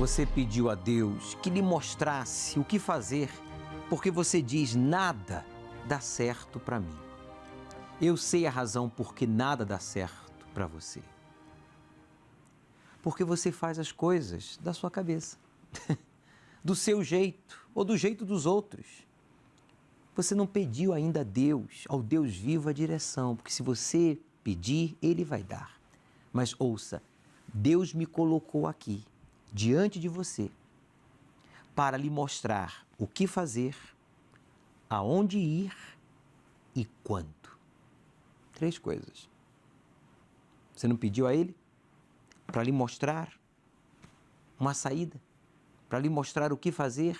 Você pediu a Deus que lhe mostrasse o que fazer, porque você diz: nada dá certo para mim. Eu sei a razão por que nada dá certo para você. Porque você faz as coisas da sua cabeça, do seu jeito ou do jeito dos outros. Você não pediu ainda a Deus, ao Deus vivo, a direção, porque se você pedir, Ele vai dar. Mas ouça, Deus me colocou aqui, diante de você, para lhe mostrar o que fazer, aonde ir e quando. 3 coisas. Você não pediu a Ele para lhe mostrar uma saída, para lhe mostrar o que fazer?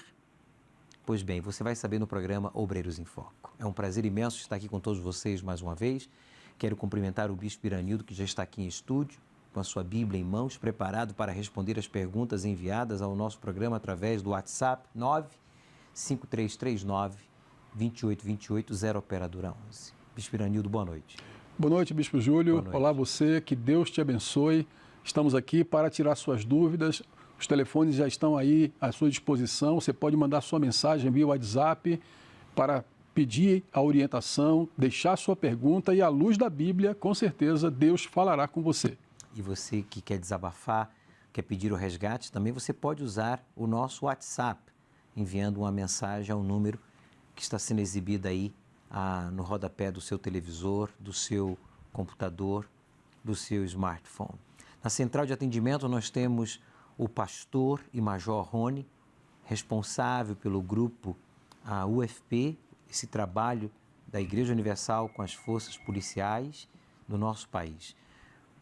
Pois bem, você vai saber no programa Obreiros em Foco. É um prazer imenso estar aqui com todos vocês mais uma vez. Quero cumprimentar o Bispo Iranildo, que já está aqui em estúdio, com a sua Bíblia em mãos, preparado para responder as perguntas enviadas ao nosso programa através do WhatsApp 95339-2828, 0 operadora 11. Bispo Iranildo, boa noite. Boa noite, Bispo Júlio. Boa noite. Olá você, que Deus te abençoe. Estamos aqui para tirar suas dúvidas. Os telefones já estão aí à sua disposição. Você pode mandar sua mensagem via WhatsApp para pedir a orientação, deixar sua pergunta e, à luz da Bíblia, com certeza, Deus falará com você. E você que quer desabafar, quer pedir o resgate, também você pode usar o nosso WhatsApp, enviando uma mensagem ao número que está sendo exibido aí no rodapé do seu televisor, do seu computador, do seu smartphone. Na central de atendimento nós temos o pastor e major Rony, responsável pelo grupo UFP, esse trabalho da Igreja Universal com as forças policiais do nosso país.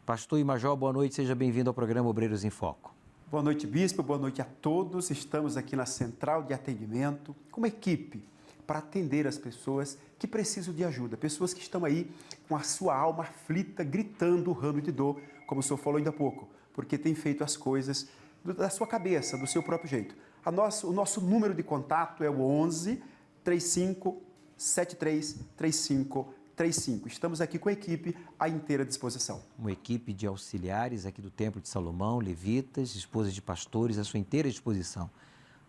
Pastor e major, boa noite, seja bem-vindo ao programa Obreiros em Foco. Boa noite, bispo, boa noite a todos. Estamos aqui na central de atendimento com uma equipe para atender as pessoas que precisam de ajuda, pessoas que estão aí com a sua alma aflita, gritando, urrando de dor, como o senhor falou ainda há pouco, porque tem feito as coisas da sua cabeça, do seu próprio jeito. O nosso número de contato é o 11 35 73 35 35. Estamos aqui com a equipe à inteira disposição. Uma equipe de auxiliares aqui do Templo de Salomão, levitas, esposas de pastores, à sua inteira disposição.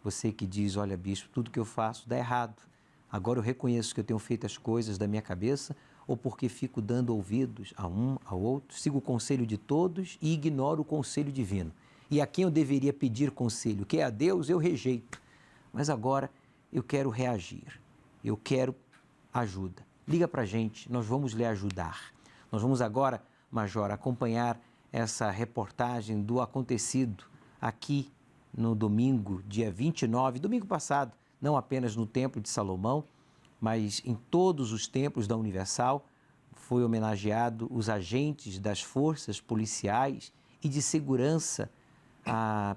Você que diz: olha, bispo, tudo que eu faço dá errado. Agora eu reconheço que eu tenho feito as coisas da minha cabeça ou porque fico dando ouvidos a um, ao outro, sigo o conselho de todos e ignoro o conselho divino. E a quem eu deveria pedir conselho, que é a Deus, eu rejeito. Mas agora eu quero reagir, eu quero ajuda. Liga para a gente, nós vamos lhe ajudar. Nós vamos agora, major, acompanhar essa reportagem do acontecido aqui no domingo, dia 29, domingo passado, não apenas no Templo de Salomão, mas em todos os templos da Universal. Foi homenageado os agentes das forças policiais e de segurança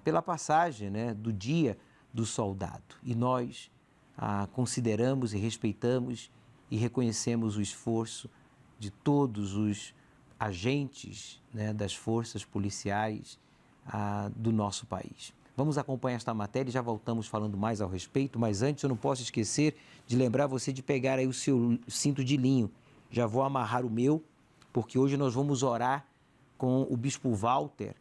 pela passagem, né, do Dia do Soldado. E nós consideramos e respeitamos e reconhecemos o esforço de todos os agentes, né, das forças policiais do nosso país. Vamos acompanhar esta matéria e já voltamos falando mais ao respeito, mas antes eu não posso esquecer de lembrar você de pegar aí o seu cinto de linho. Já vou amarrar o meu, porque hoje nós vamos orar com o Bispo Walter,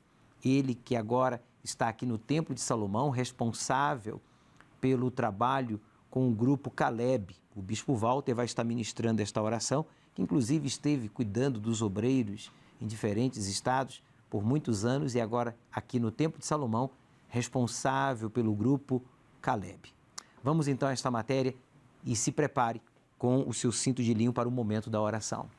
ele que agora está aqui no Templo de Salomão, responsável pelo trabalho com o grupo Caleb. O Bispo Walter vai estar ministrando esta oração, que inclusive esteve cuidando dos obreiros em diferentes estados por muitos anos e agora aqui no Templo de Salomão, responsável pelo grupo Caleb. Vamos então a esta matéria e se prepare com o seu cinto de linho para o momento da oração.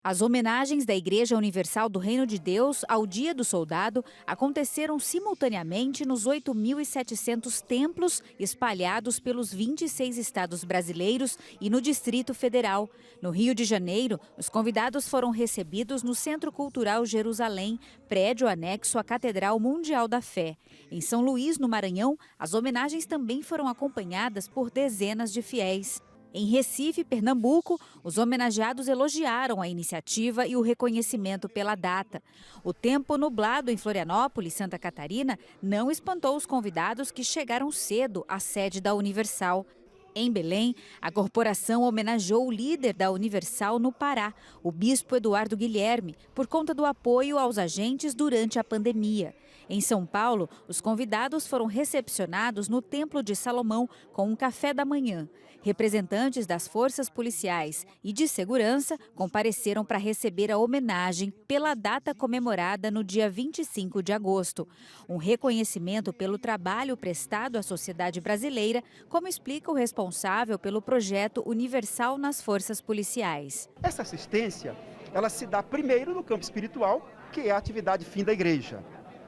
As homenagens da Igreja Universal do Reino de Deus ao Dia do Soldado aconteceram simultaneamente nos 8.700 templos espalhados pelos 26 estados brasileiros e no Distrito Federal. No Rio de Janeiro, os convidados foram recebidos no Centro Cultural Jerusalém, prédio anexo à Catedral Mundial da Fé. Em São Luís, no Maranhão, as homenagens também foram acompanhadas por dezenas de fiéis. Em Recife, Pernambuco, os homenageados elogiaram a iniciativa e o reconhecimento pela data. O tempo nublado em Florianópolis, Santa Catarina, não espantou os convidados que chegaram cedo à sede da Universal. Em Belém, a corporação homenageou o líder da Universal no Pará, o bispo Eduardo Guilherme, por conta do apoio aos agentes durante a pandemia. Em São Paulo, os convidados foram recepcionados no Templo de Salomão com um café da manhã. Representantes das forças policiais e de segurança compareceram para receber a homenagem pela data comemorada no dia 25 de agosto. Um reconhecimento pelo trabalho prestado à sociedade brasileira, como explica o responsável pelo projeto Universal nas Forças Policiais. Essa assistência, ela se dá primeiro no campo espiritual, que é a atividade fim da igreja.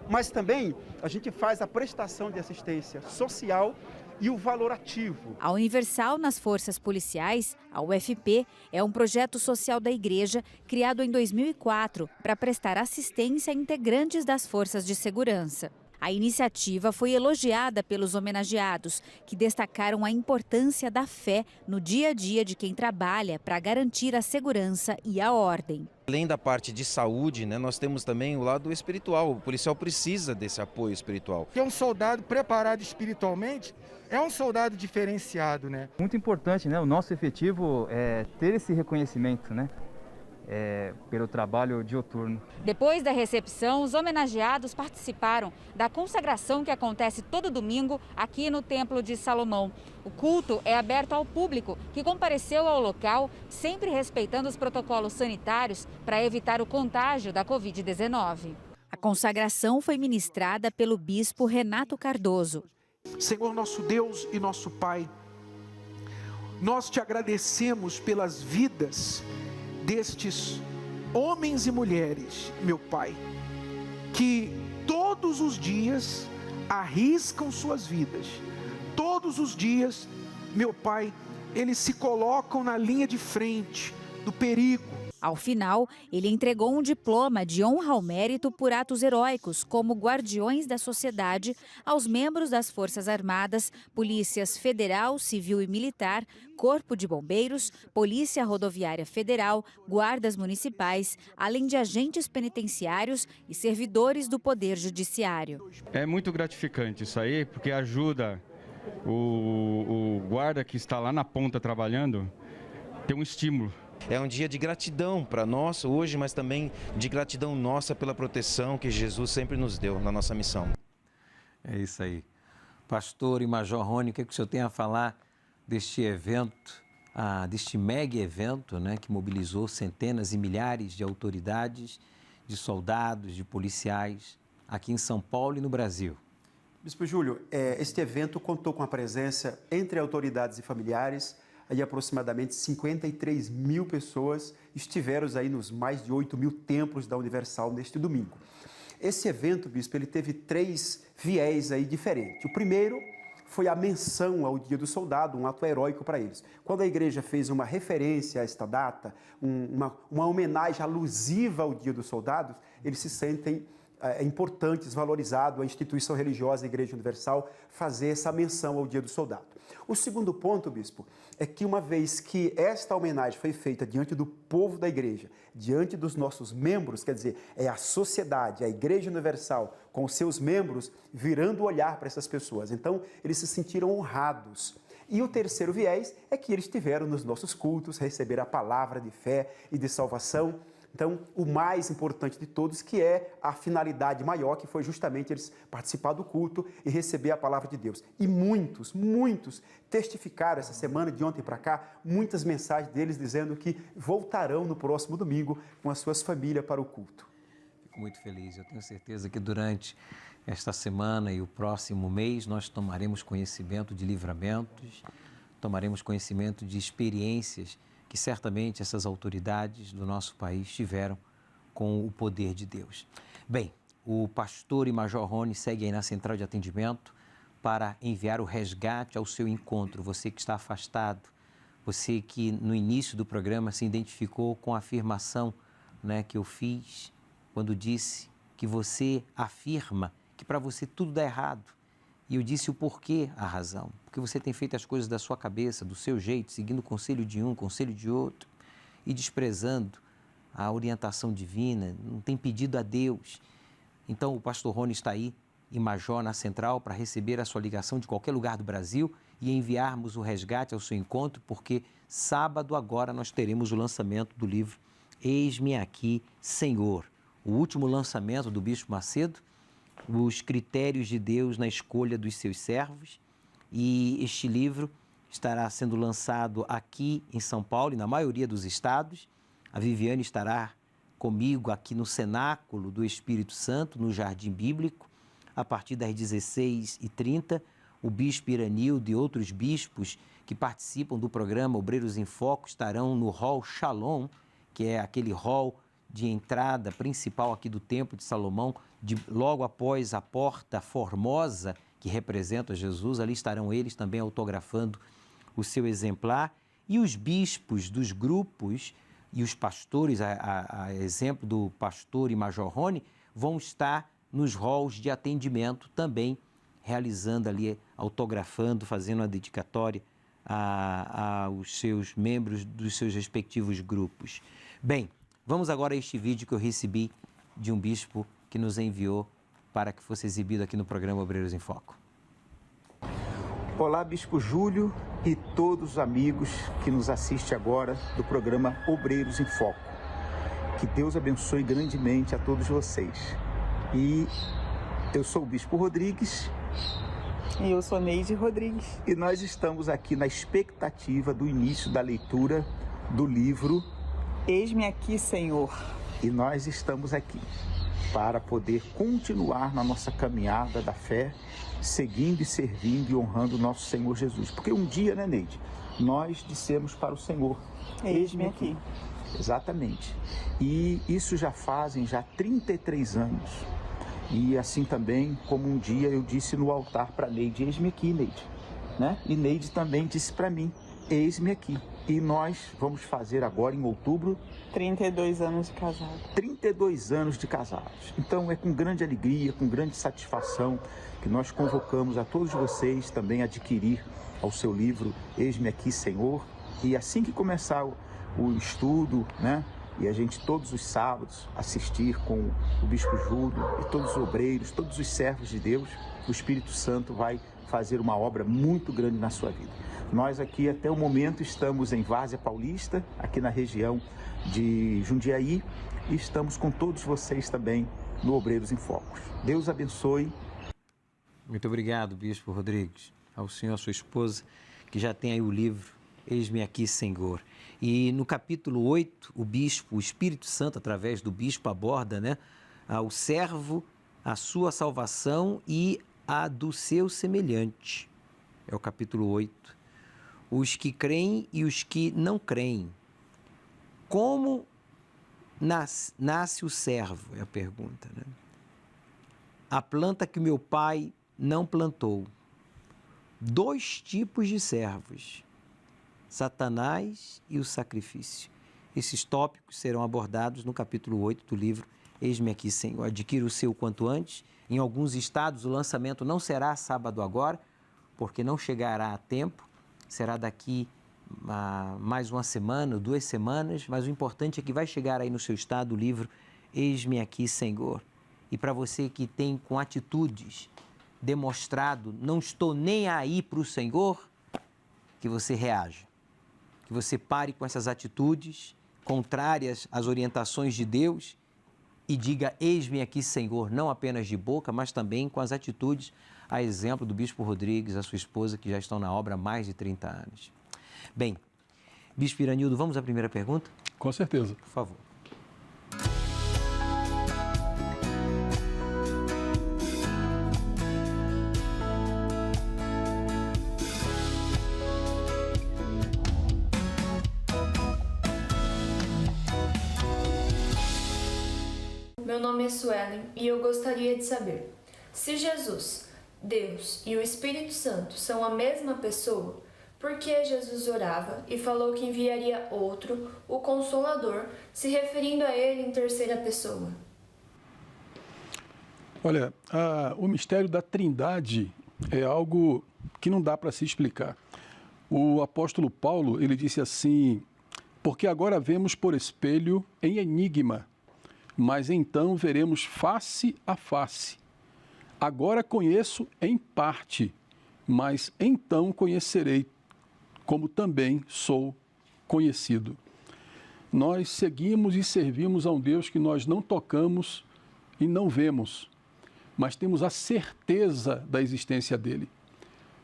Mas também a gente faz a prestação de assistência social e o valor ativo. A Universal nas Forças Policiais, a UFP, é um projeto social da igreja criado em 2004 para prestar assistência a integrantes das forças de segurança. A iniciativa foi elogiada pelos homenageados, que destacaram a importância da fé no dia a dia de quem trabalha para garantir a segurança e a ordem. Além da parte de saúde, nós temos também o lado espiritual. O policial precisa desse apoio espiritual. Que é um soldado preparado espiritualmente, é um soldado diferenciado, Muito importante, o nosso efetivo é ter esse reconhecimento, pelo trabalho dioturno. Depois da recepção, os homenageados participaram da consagração que acontece todo domingo aqui no Templo de Salomão. O culto é aberto ao público, que compareceu ao local, sempre respeitando os protocolos sanitários para evitar o contágio da Covid-19. A consagração foi ministrada pelo bispo Renato Cardoso. Senhor nosso Deus e nosso Pai, nós te agradecemos pelas vidas destes homens e mulheres, meu Pai, que todos os dias arriscam suas vidas, todos os dias, meu Pai, eles se colocam na linha de frente do perigo. Ao final, ele entregou um diploma de honra ao mérito por atos heróicos, como guardiões da sociedade, aos membros das Forças Armadas, Polícias Federal, Civil e Militar, Corpo de Bombeiros, Polícia Rodoviária Federal, guardas municipais, além de agentes penitenciários e servidores do Poder Judiciário. É muito gratificante isso aí, porque ajuda o guarda que está lá na ponta trabalhando a ter um estímulo. É um dia de gratidão para nós hoje, mas também de gratidão nossa pela proteção que Jesus sempre nos deu na nossa missão. É isso aí. Pastor e Major Rony, o que o senhor tem a falar deste evento, deste mega evento, que mobilizou centenas e milhares de autoridades, de soldados, de policiais, aqui em São Paulo e no Brasil? Bispo Júlio, este evento contou com a presença entre autoridades e familiares. Aí aproximadamente 53 mil pessoas estiveram aí nos mais de 8 mil templos da Universal neste domingo. Esse evento, bispo, ele teve 3 viés aí diferentes. O primeiro foi a menção ao Dia do Soldado, um ato heróico para eles. Quando a igreja fez uma referência a esta data, uma homenagem alusiva ao Dia dos Soldados, eles se sentem importantes, valorizados, a instituição religiosa, a Igreja Universal, fazer essa menção ao Dia do Soldado. O segundo ponto, bispo, é que uma vez que esta homenagem foi feita diante do povo da igreja, diante dos nossos membros, quer dizer, é a sociedade, a Igreja Universal, com os seus membros, virando o olhar para essas pessoas. Então, eles se sentiram honrados. E o terceiro viés é que eles tiveram nos nossos cultos, receberam a palavra de fé e de salvação. Então, o mais importante de todos, que é a finalidade maior, que foi justamente eles participar do culto e receber a palavra de Deus. E muitos testificaram essa semana, de ontem para cá, muitas mensagens deles dizendo que voltarão no próximo domingo com as suas famílias para o culto. Fico muito feliz. Eu tenho certeza que durante esta semana e o próximo mês nós tomaremos conhecimento de livramentos, tomaremos conhecimento de experiências que certamente essas autoridades do nosso país tiveram com o poder de Deus. Bem, o pastor e Major Rony segue aí na central de atendimento para enviar o resgate ao seu encontro. Você que está afastado, você que no início do programa se identificou com a afirmação que eu fiz quando disse que você afirma que para você tudo dá errado. E eu disse o porquê, a razão. Porque você tem feito as coisas da sua cabeça, do seu jeito, seguindo o conselho de um, conselho de outro, e desprezando a orientação divina, não tem pedido a Deus. Então, o pastor Rony está aí, em Major, na central, para receber a sua ligação de qualquer lugar do Brasil e enviarmos o resgate ao seu encontro, porque sábado agora nós teremos o lançamento do livro Eis-me Aqui, Senhor. O último lançamento do Bispo Macedo, os critérios de Deus na escolha dos seus servos. E este livro estará sendo lançado aqui em São Paulo e na maioria dos estados. A Viviane estará comigo aqui no Cenáculo do Espírito Santo, no Jardim Bíblico, a partir das 16h30. O Bispo Iranildo e outros bispos que participam do programa Obreiros em Foco estarão no Hall Shalom, que é aquele hall de entrada principal aqui do Templo de Salomão, logo após a Porta Formosa, que representa Jesus. Ali estarão eles também autografando o seu exemplar. E os bispos dos grupos e os pastores, a exemplo do pastor e Major Rony, vão estar nos halls de atendimento também, realizando ali, autografando, fazendo a dedicatória aos seus membros dos seus respectivos grupos. Bem, vamos agora a este vídeo que eu recebi de um bispo que nos enviou para que fosse exibido aqui no programa Obreiros em Foco. Olá, Bispo Júlio e todos os amigos que nos assistem agora do programa Obreiros em Foco. Que Deus abençoe grandemente a todos vocês. E eu sou o Bispo Rodrigues. E eu sou Neide Rodrigues. E nós estamos aqui na expectativa do início da leitura do livro Eis-me Aqui, Senhor. E nós estamos aqui para poder continuar na nossa caminhada da fé, seguindo e servindo e honrando o nosso Senhor Jesus. Porque um dia, né, Neide, nós dissemos para o Senhor, eis-me aqui. Exatamente. E isso já fazem 33 anos. E assim também, como um dia eu disse no altar para Neide, eis-me aqui, Neide. Né? E Neide também disse para mim, eis-me aqui. E nós vamos fazer agora, em outubro... 32 anos de casado. 32 anos de casados. Então é com grande alegria, com grande satisfação que nós convocamos a todos vocês também a adquirir ao seu livro Eis-me Aqui, Senhor. E assim que começar o estudo, né? E a gente todos os sábados assistir com o Bispo Júlio e todos os obreiros, todos os servos de Deus, o Espírito Santo vai fazer uma obra muito grande na sua vida. Nós aqui até o momento estamos em Várzea Paulista, aqui na região de Jundiaí, e estamos com todos vocês também no Obreiros em Focos. Deus abençoe. Muito obrigado, Bispo Rodrigues, ao senhor, à sua esposa, que já tem aí o livro Eis-me Aqui, Senhor. E no capítulo 8, o bispo, o Espírito Santo, através do bispo, aborda, né, o servo, a sua salvação e a do seu semelhante. É o capítulo 8. Os que creem e os que não creem. Como nasce o servo? É a pergunta, né? A planta que meu pai não plantou. 2 tipos de servos. Satanás e o sacrifício. Esses tópicos serão abordados no capítulo 8 do livro Eis-me Aqui, Senhor. Adquira o seu quanto antes. Em alguns estados o lançamento não será sábado agora, porque não chegará a tempo. Será daqui a mais uma semana, 2 semanas, mas o importante é que vai chegar aí no seu estado o livro Eis-me Aqui, Senhor. E para você que tem com atitudes demonstrado, não estou nem aí para o Senhor, que você reaja. Que você pare com essas atitudes contrárias às orientações de Deus e diga, eis-me aqui, Senhor, não apenas de boca, mas também com as atitudes, a exemplo do Bispo Rodrigues, a sua esposa, que já estão na obra há mais de 30 anos. Bem, Bispo Iranildo, vamos à primeira pergunta? Com certeza. Por favor. Meu nome é Suelen e eu gostaria de saber, se Jesus, Deus e o Espírito Santo são a mesma pessoa, por que Jesus orava e falou que enviaria outro, o Consolador, se referindo a ele em terceira pessoa? Olha, o mistério da Trindade é algo que não dá para se explicar. O apóstolo Paulo, ele disse assim, porque agora vemos por espelho em enigma, mas então veremos face a face. Agora conheço em parte, mas então conhecerei como também sou conhecido. Nós seguimos e servimos a um Deus que nós não tocamos e não vemos, mas temos a certeza da existência dele.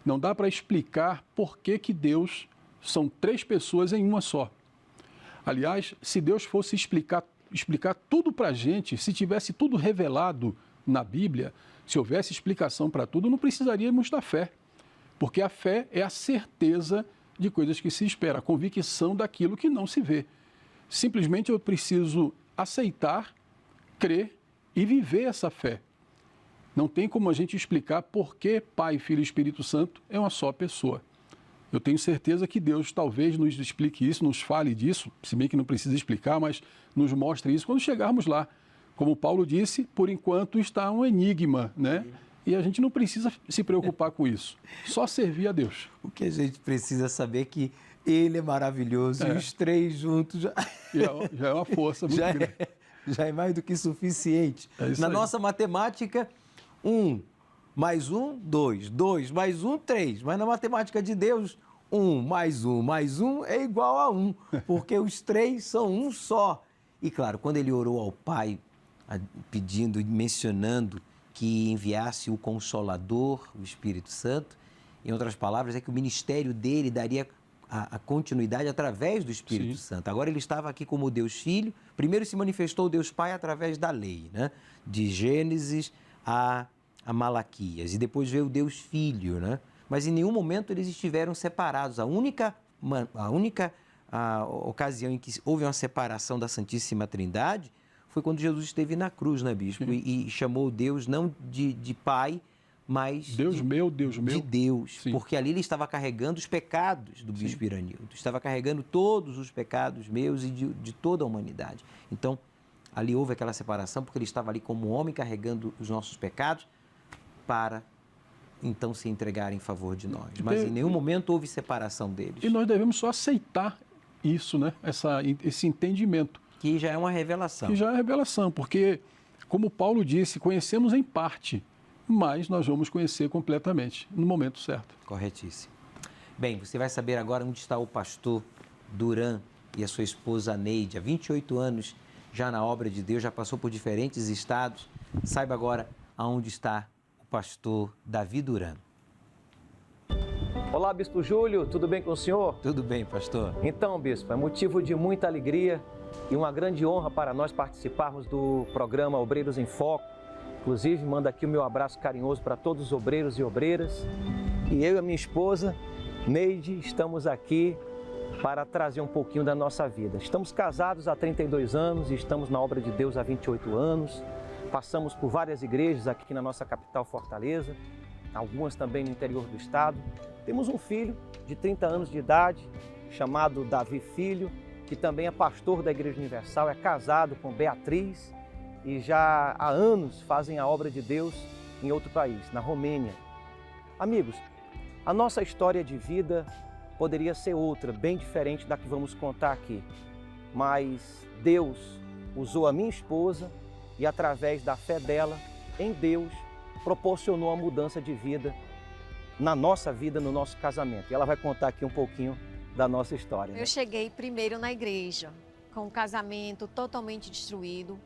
Não dá para explicar por que Deus são 3 pessoas em uma só. Aliás, se Deus fosse explicar tudo para a gente, se tivesse tudo revelado na Bíblia, se houvesse explicação para tudo, não precisaríamos da fé. Porque a fé é a certeza de coisas que se espera, a convicção daquilo que não se vê. Simplesmente eu preciso aceitar, crer e viver essa fé. Não tem como a gente explicar por que Pai, Filho e Espírito Santo é uma só pessoa. Eu tenho certeza que Deus talvez nos explique isso, nos fale disso, se bem que não precisa explicar, mas nos mostre isso quando chegarmos lá. Como Paulo disse, por enquanto está um enigma, né? E a gente não precisa se preocupar com isso, só servir a Deus. O que a gente precisa saber é que Ele é maravilhoso e os 3 juntos já é uma força muito grande. Já é mais do que suficiente. Na nossa matemática, 1 mais 1, 2. 2 mais 1, 3. Mas na matemática de Deus, 1 mais 1 mais 1 é igual a 1, porque os 3 são um só. E claro, quando ele orou ao Pai, pedindo e mencionando que enviasse o Consolador, o Espírito Santo, em outras palavras, é que o ministério dele daria a continuidade através do Espírito Santo. Agora ele estava aqui como Deus Filho. Primeiro se manifestou o Deus Pai através da lei, né? De Gênesis a Malaquias. E depois veio o Deus Filho, né? Mas em nenhum momento eles estiveram separados. A única ocasião em que houve uma separação da Santíssima Trindade foi quando Jesus esteve na cruz, né, bispo? E chamou Deus não de Pai, mas Deus meu. De Deus. Sim. Porque ali ele estava carregando os pecados do bispo Iranildo. Estava carregando todos os pecados meus e de toda a humanidade. Então, ali houve aquela separação, porque ele estava ali como homem carregando os nossos pecados para então se entregar em favor de nós. Mas em nenhum momento houve separação deles. E nós devemos só aceitar isso, né? Esse entendimento. Que já é uma revelação. Que já é revelação, porque, como Paulo disse, conhecemos em parte, mas nós vamos conhecer completamente, no momento certo. Corretíssimo. Bem, você vai saber agora onde está o pastor Duran e a sua esposa Neide. Há 28 anos já na obra de Deus, já passou por diferentes estados. Saiba agora aonde está o pastor Davi Duran. Olá, Bispo Júlio, tudo bem com o senhor? Tudo bem, pastor. Então, Bispo, é motivo de muita alegria e uma grande honra para nós participarmos do programa Obreiros em Foco. Inclusive, mando aqui o meu abraço carinhoso para todos os obreiros e obreiras. E eu e a minha esposa, Neide, estamos aqui para trazer um pouquinho da nossa vida. Estamos casados há 32 anos e estamos na obra de Deus há 28 anos. Passamos por várias igrejas aqui na nossa capital Fortaleza, algumas também no interior do estado. Temos um filho de 30 anos de idade, chamado Davi Filho, que também é pastor da Igreja Universal, é casado com Beatriz e já há anos fazem a obra de Deus em outro país, na Romênia. Amigos, a nossa história de vida poderia ser outra, bem diferente da que vamos contar aqui. Mas Deus usou a minha esposa e, através da fé dela em Deus, proporcionou a mudança de vida na nossa vida, no nosso casamento. E ela vai contar aqui um pouquinho da nossa história. Eu cheguei primeiro na igreja, com um casamento totalmente destruído,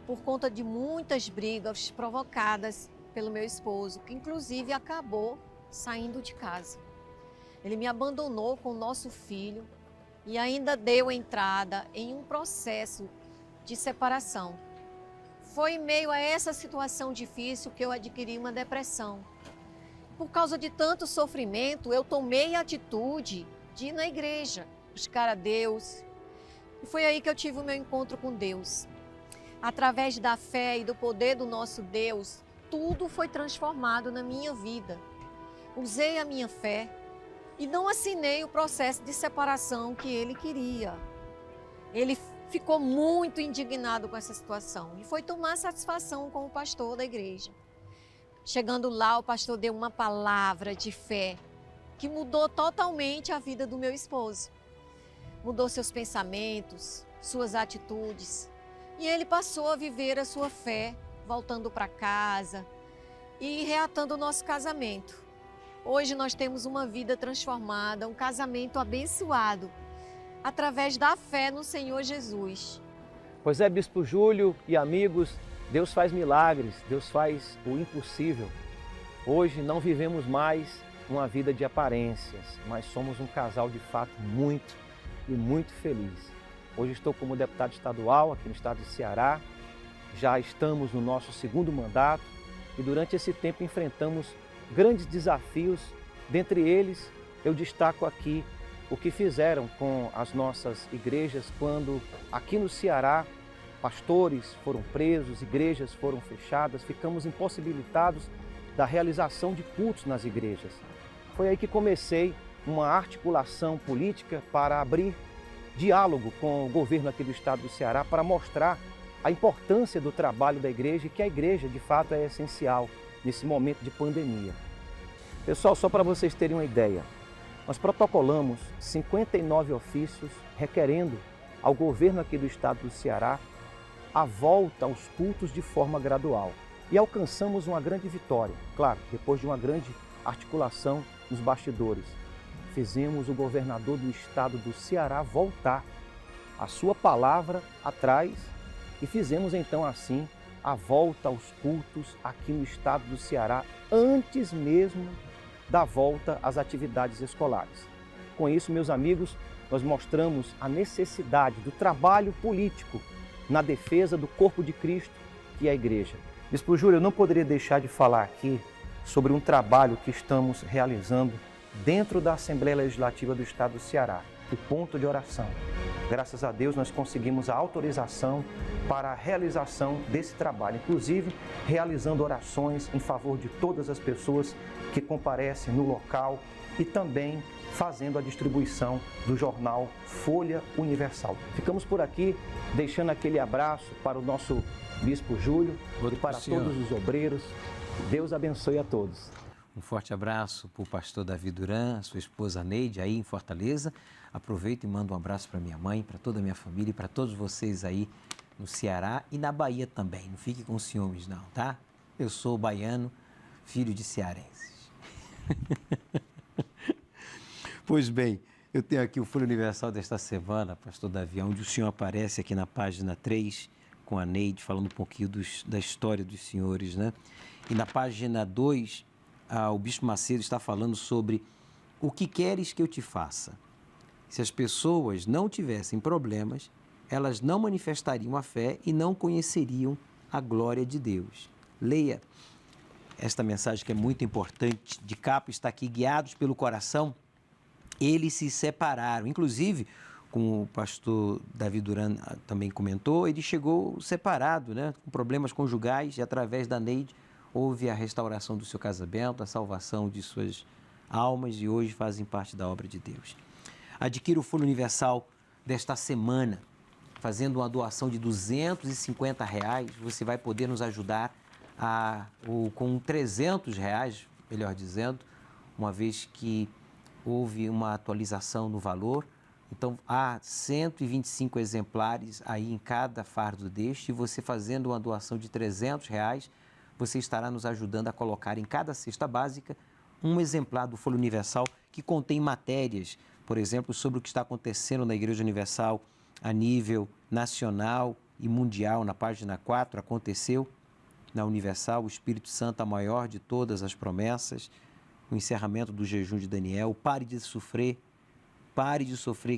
por conta de muitas brigas provocadas pelo meu esposo, que inclusive acabou saindo de casa. Ele me abandonou com o nosso filho e ainda deu entrada em um processo de separação. Foi em meio a essa situação difícil que eu adquiri uma depressão. Por causa de tanto sofrimento, eu tomei a atitude de ir na igreja, buscar a Deus. E foi aí que eu tive o meu encontro com Deus. Através da fé e do poder do nosso Deus, tudo foi transformado na minha vida. Usei a minha fé e não assinei o processo de separação que ele queria. Ele ficou muito indignado com essa situação e foi tomar satisfação com o pastor da igreja. Chegando lá, o pastor deu uma palavra de fé que mudou totalmente a vida do meu esposo. Mudou seus pensamentos, suas atitudes. E ele passou a viver a sua fé, voltando para casa e reatando o nosso casamento. Hoje nós temos uma vida transformada, um casamento abençoado, através da fé no Senhor Jesus. Pois é, Bispo Júlio e amigos, Deus faz milagres, Deus faz o impossível. Hoje não vivemos mais uma vida de aparências, mas somos um casal de fato muito e muito feliz. Hoje estou como deputado estadual aqui no estado de Ceará, já estamos no nosso segundo mandato e durante esse tempo enfrentamos grandes desafios. Dentre eles, eu destaco aqui o que fizeram com as nossas igrejas quando aqui no Ceará pastores foram presos, igrejas foram fechadas, ficamos impossibilitados da realização de cultos nas igrejas. Foi aí que comecei uma articulação política para abrir diálogo com o governo aqui do estado do Ceará para mostrar a importância do trabalho da igreja e que a igreja de fato é essencial nesse momento de pandemia. Pessoal, só para vocês terem uma ideia, nós protocolamos 59 ofícios requerendo ao governo aqui do estado do Ceará a volta aos cultos de forma gradual. E alcançamos uma grande vitória, claro, depois de uma grande articulação nos bastidores. Fizemos o governador do estado do Ceará voltar a sua palavra atrás e fizemos então assim a volta aos cultos aqui no estado do Ceará antes mesmo da volta às atividades escolares. Com isso, meus amigos, nós mostramos a necessidade do trabalho político na defesa do corpo de Cristo, que é a igreja. Bispo Júlio, eu não poderia deixar de falar aqui sobre um trabalho que estamos realizando dentro da Assembleia Legislativa do Estado do Ceará, o ponto de oração. Graças a Deus nós conseguimos a autorização para a realização desse trabalho, inclusive realizando orações em favor de todas as pessoas que comparecem no local e também fazendo a distribuição do jornal Folha Universal. Ficamos por aqui, deixando aquele abraço para o nosso Bispo Júlio e para todos os obreiros. Deus abençoe a todos. Um forte abraço para o pastor Davi Duran, a sua esposa Neide, aí em Fortaleza. Aproveito e mando um abraço para minha mãe, para toda a minha família e para todos vocês aí no Ceará e na Bahia também. Não fique com ciúmes não, tá? Eu sou baiano, filho de cearenses. Pois bem, eu tenho aqui o Folha Universal desta semana, pastor Davi, onde o senhor aparece aqui na página 3 com a Neide, falando um pouquinho da história dos senhores, né? E na página 2, o Bispo Macedo está falando sobre o que queres que eu te faça. Se as pessoas não tivessem problemas, elas não manifestariam a fé e não conheceriam a glória de Deus. Leia esta mensagem que é muito importante. De capa está aqui, guiados pelo coração, eles se separaram. Inclusive, como o pastor Davi Duran também comentou, ele chegou separado, né, com problemas conjugais, e através da Neide houve a restauração do seu casamento, a salvação de suas almas, e hoje fazem parte da obra de Deus. Adquira o Folha Universal desta semana, fazendo uma doação de R$250, você vai poder nos ajudar com R$300, melhor dizendo, uma vez que houve uma atualização no valor. Então, há 125 exemplares aí em cada fardo deste, e você fazendo uma doação de R$300, você estará nos ajudando a colocar em cada cesta básica um exemplar do Folha Universal que contém matérias, por exemplo, sobre o que está acontecendo na Igreja Universal a nível nacional e mundial. Na página 4, aconteceu na Universal o Espírito Santo, a maior de todas as promessas, o encerramento do jejum de Daniel, Pare de Sofrer,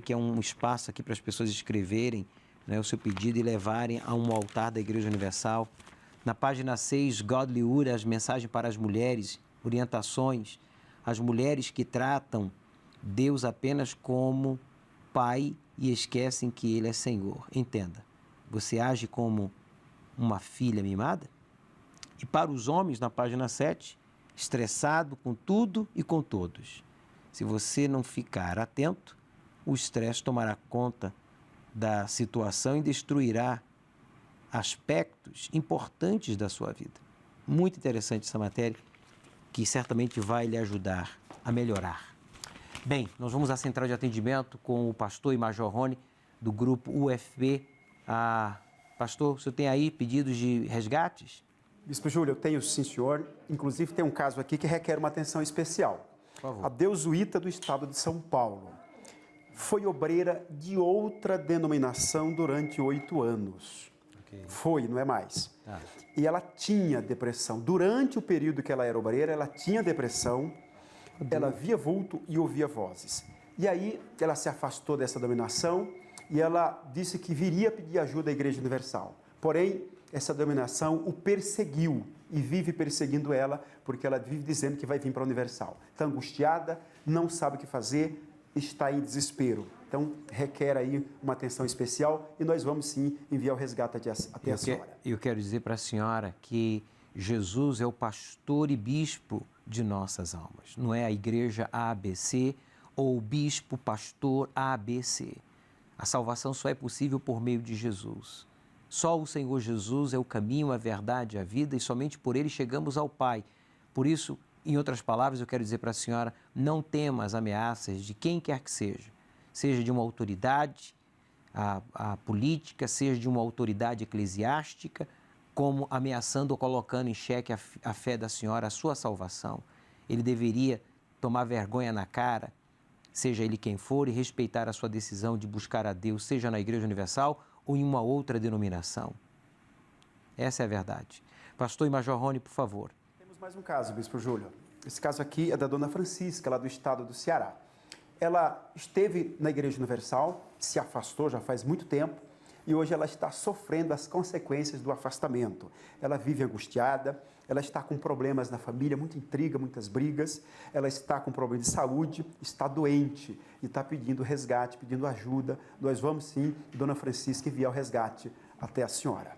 que é um espaço aqui para as pessoas escreverem, né, o seu pedido e levarem a um altar da Igreja Universal. Na página 6, Godly Ura, as mensagens para as mulheres, orientações, as mulheres que tratam Deus apenas como Pai e esquecem que Ele é Senhor. Entenda, você age como uma filha mimada? E para os homens, na página 7, estressado com tudo e com todos. Se você não ficar atento, o estresse tomará conta da situação e destruirá aspectos importantes da sua vida. Muito interessante essa matéria, que certamente vai lhe ajudar a melhorar. Bem, nós vamos à central de atendimento com o pastor e Major Rony, do grupo UFB. Pastor, o senhor tem aí pedidos de resgates? Bispo Júlio, eu tenho sim, senhor. Inclusive tem um caso aqui que requer uma atenção especial. A Deusuíta do estado de São Paulo. Foi obreira de outra denominação durante 8 anos. Foi, não é mais. E ela tinha depressão. Durante o período que ela era obreira, ela tinha depressão, ela via vulto e ouvia vozes. E aí ela se afastou dessa denominação e ela disse que viria pedir ajuda à Igreja Universal. Porém, essa denominação o perseguiu e vive perseguindo ela, porque ela vive dizendo que vai vir para a Universal. Está angustiada, não sabe o que fazer, está em desespero. Então, requer aí uma atenção especial e nós vamos sim enviar o resgate até a senhora. Eu quero dizer para a senhora que Jesus é o pastor e bispo de nossas almas. Não é a igreja ABC ou o bispo, pastor ABC. A salvação só é possível por meio de Jesus. Só o Senhor Jesus é o caminho, a verdade, a vida e somente por Ele chegamos ao Pai. Por isso, em outras palavras, eu quero dizer para a senhora, não tema as ameaças de quem quer que seja de uma autoridade a política, seja de uma autoridade eclesiástica, como ameaçando ou colocando em xeque a fé da senhora, a sua salvação. Ele deveria tomar vergonha na cara, seja ele quem for, e respeitar a sua decisão de buscar a Deus, seja na Igreja Universal ou em uma outra denominação. Essa é a verdade. Pastor e Major Rony, por favor. Temos mais um caso, Bispo Júlio. Esse caso aqui é da dona Francisca, lá do estado do Ceará. Ela esteve na Igreja Universal, se afastou já faz muito tempo e hoje ela está sofrendo as consequências do afastamento. Ela vive angustiada, ela está com problemas na família, muita intriga, muitas brigas, ela está com problema de saúde, está doente e está pedindo resgate, pedindo ajuda. Nós vamos sim, dona Francisca, enviar o resgate até a senhora.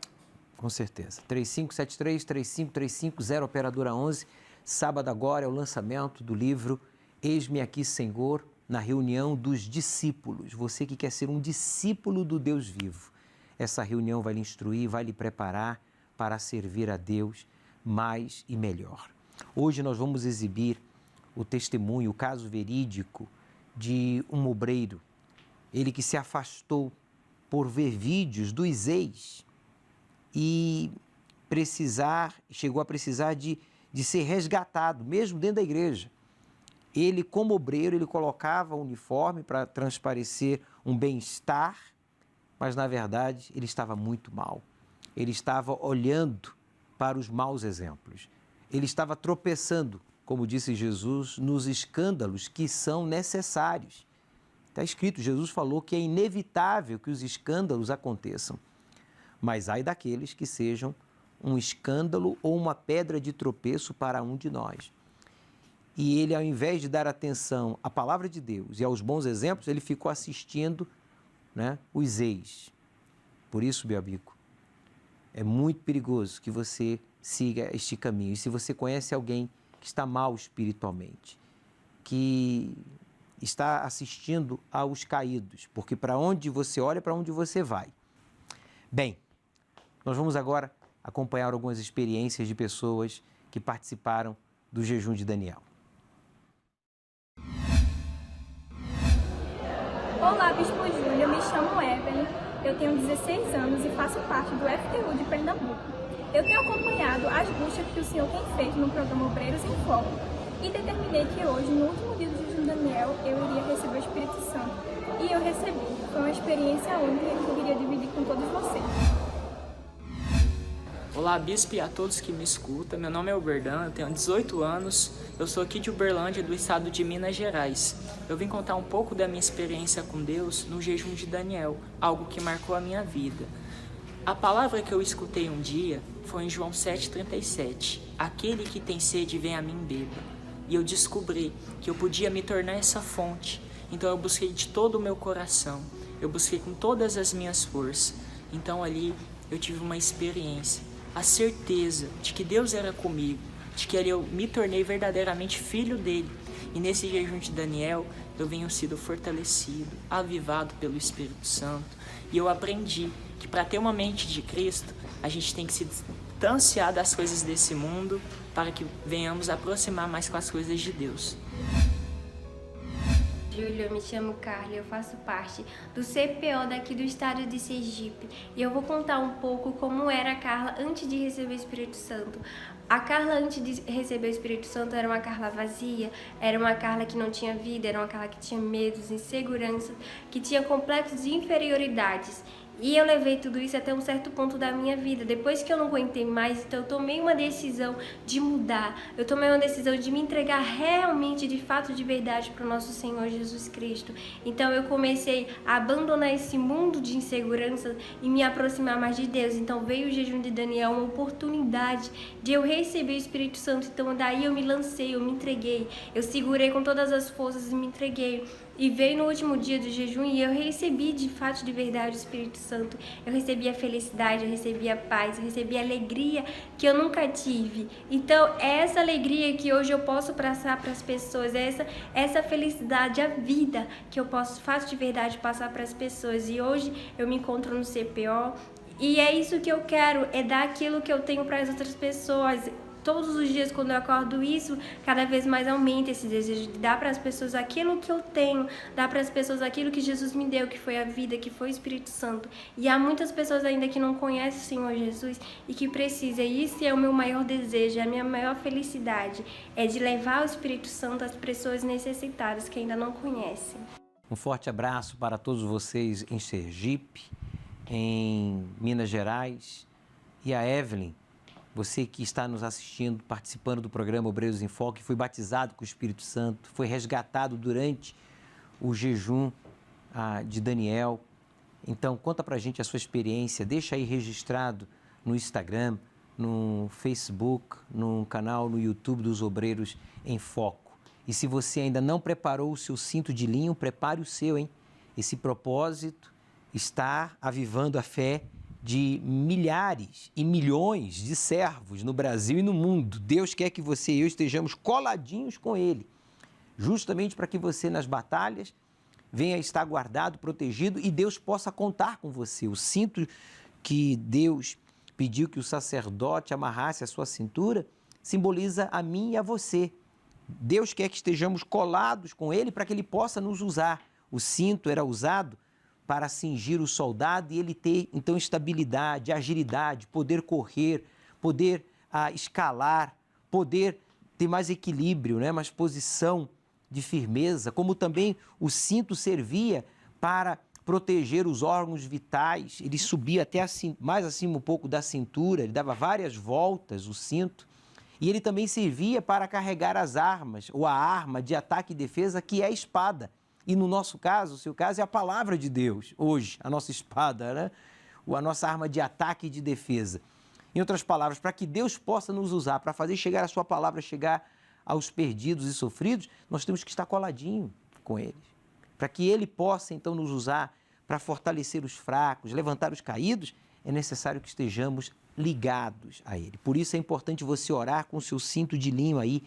Com certeza. 3573-3535, 0 operadora 11. Sábado agora é o lançamento do livro Eis-me Aqui, Senhor, na reunião dos discípulos. Você que quer ser um discípulo do Deus vivo. Essa reunião vai lhe instruir, vai lhe preparar para servir a Deus mais e melhor. Hoje nós vamos exibir o testemunho, o caso verídico de um obreiro. Ele que se afastou por ver vídeos dos ex e chegou a precisar de ser resgatado, mesmo dentro da igreja. Ele, como obreiro, ele colocava o uniforme para transparecer um bem-estar, mas, na verdade, ele estava muito mal. Ele estava olhando para os maus exemplos. Ele estava tropeçando, como disse Jesus, nos escândalos que são necessários. Está escrito, Jesus falou que é inevitável que os escândalos aconteçam, mas ai daqueles que sejam um escândalo ou uma pedra de tropeço para um de nós. E ele, ao invés de dar atenção à palavra de Deus e aos bons exemplos, ele ficou assistindo, os ex. Por isso, meu amigo, é muito perigoso que você siga este caminho. E se você conhece alguém que está mal espiritualmente, que está assistindo aos caídos, porque para onde você olha, para onde você vai. Bem, nós vamos agora acompanhar algumas experiências de pessoas que participaram do jejum de Daniel. Olá, Bispo Júlio, eu me chamo Evelyn, eu tenho 16 anos e faço parte do FTU de Pernambuco. Eu tenho acompanhado as buscas que o Senhor tem feito no programa Obreiros em Foco e determinei que hoje, no último dia do jejum de Daniel, eu iria receber o Espírito Santo. E eu recebi. Foi uma experiência única que eu queria dividir com todos vocês. Olá, Bispo, e a todos que me escutam. Meu nome é Uberdan, eu tenho 18 anos, eu sou aqui de Uberlândia, do estado de Minas Gerais. Eu vim contar um pouco da minha experiência com Deus no jejum de Daniel, algo que marcou a minha vida. A palavra que eu escutei um dia foi em João 7,37. Aquele que tem sede, vem a mim beba. E eu descobri que eu podia me tornar essa fonte. Então eu busquei de todo o meu coração, eu busquei com todas as minhas forças. Então ali eu tive uma experiência, a certeza de que Deus era comigo, de que ali eu me tornei verdadeiramente filho dele. E nesse jejum de Daniel, eu venho sido fortalecido, avivado pelo Espírito Santo. E eu aprendi que para ter uma mente de Cristo, a gente tem que se distanciar das coisas desse mundo para que venhamos aproximar mais com as coisas de Deus. Júlia, eu me chamo Carla, eu faço parte do CPO daqui do estado de Sergipe. E eu vou contar um pouco como era a Carla antes de receber o Espírito Santo. A Carla antes de receber o Espírito Santo era uma Carla vazia, era uma Carla que não tinha vida, era uma Carla que tinha medos, inseguranças, que tinha complexos de inferioridades. E eu levei tudo isso até um certo ponto da minha vida. Depois que eu não aguentei mais, então eu tomei uma decisão de mudar. Eu tomei uma decisão de me entregar realmente, de fato, de verdade para o nosso Senhor Jesus Cristo. Então eu comecei a abandonar esse mundo de insegurança e me aproximar mais de Deus. Então veio o jejum de Daniel, uma oportunidade de eu receber o Espírito Santo. Então daí eu me lancei, eu me entreguei. Eu segurei com todas as forças e me entreguei. E veio no último dia do jejum e eu recebi de fato, de verdade, o Espírito Santo. Eu recebi a felicidade, eu recebi a paz, eu recebi a alegria que eu nunca tive. Então, é essa alegria que hoje eu posso passar para as pessoas, essa felicidade, a vida que eu posso, faço de verdade, passar para as pessoas. E hoje eu me encontro no CPO e é isso que eu quero, é dar aquilo que eu tenho para as outras pessoas. Todos os dias, quando eu acordo, isso cada vez mais aumenta esse desejo de dar para as pessoas aquilo que eu tenho, dar para as pessoas aquilo que Jesus me deu, que foi a vida, que foi o Espírito Santo. E há muitas pessoas ainda que não conhecem o Senhor Jesus e que precisam. E isso é o meu maior desejo, é a minha maior felicidade, é de levar o Espírito Santo às pessoas necessitadas que ainda não conhecem. Um forte abraço para todos vocês em Sergipe, em Minas Gerais, e a Evelyn, você que está nos assistindo, participando do programa Obreiros em Foco, foi batizado com o Espírito Santo, foi resgatado durante o jejum de Daniel. Então, conta pra gente a sua experiência, deixa aí registrado no Instagram, no Facebook, no canal no YouTube dos Obreiros em Foco. E se você ainda não preparou o seu cinto de linho, prepare o seu, hein? Esse propósito está avivando a fé de milhares e milhões de servos no Brasil e no mundo. Deus quer que você e eu estejamos coladinhos com Ele, justamente para que você nas batalhas venha estar guardado, protegido e Deus possa contar com você. O cinto que Deus pediu que o sacerdote amarrasse à sua cintura simboliza a mim e a você. Deus quer que estejamos colados com Ele para que Ele possa nos usar. O cinto era usado para cingir o soldado e ele ter, então, estabilidade, agilidade, poder correr, poder escalar, poder ter mais equilíbrio, né? Mais posição de firmeza, como também o cinto servia para proteger os órgãos vitais. Ele subia até mais acima um pouco da cintura, ele dava várias voltas, o cinto, e ele também servia para carregar as armas, ou a arma de ataque e defesa, que é a espada. E no nosso caso, o seu caso, é a palavra de Deus, hoje, a nossa espada, né? A nossa arma de ataque e de defesa. Em outras palavras, para que Deus possa nos usar, para fazer chegar a sua palavra, chegar aos perdidos e sofridos, nós temos que estar coladinho com eles. Para que Ele possa, então, nos usar para fortalecer os fracos, levantar os caídos, é necessário que estejamos ligados a Ele. Por isso é importante você orar com o seu cinto de linho aí,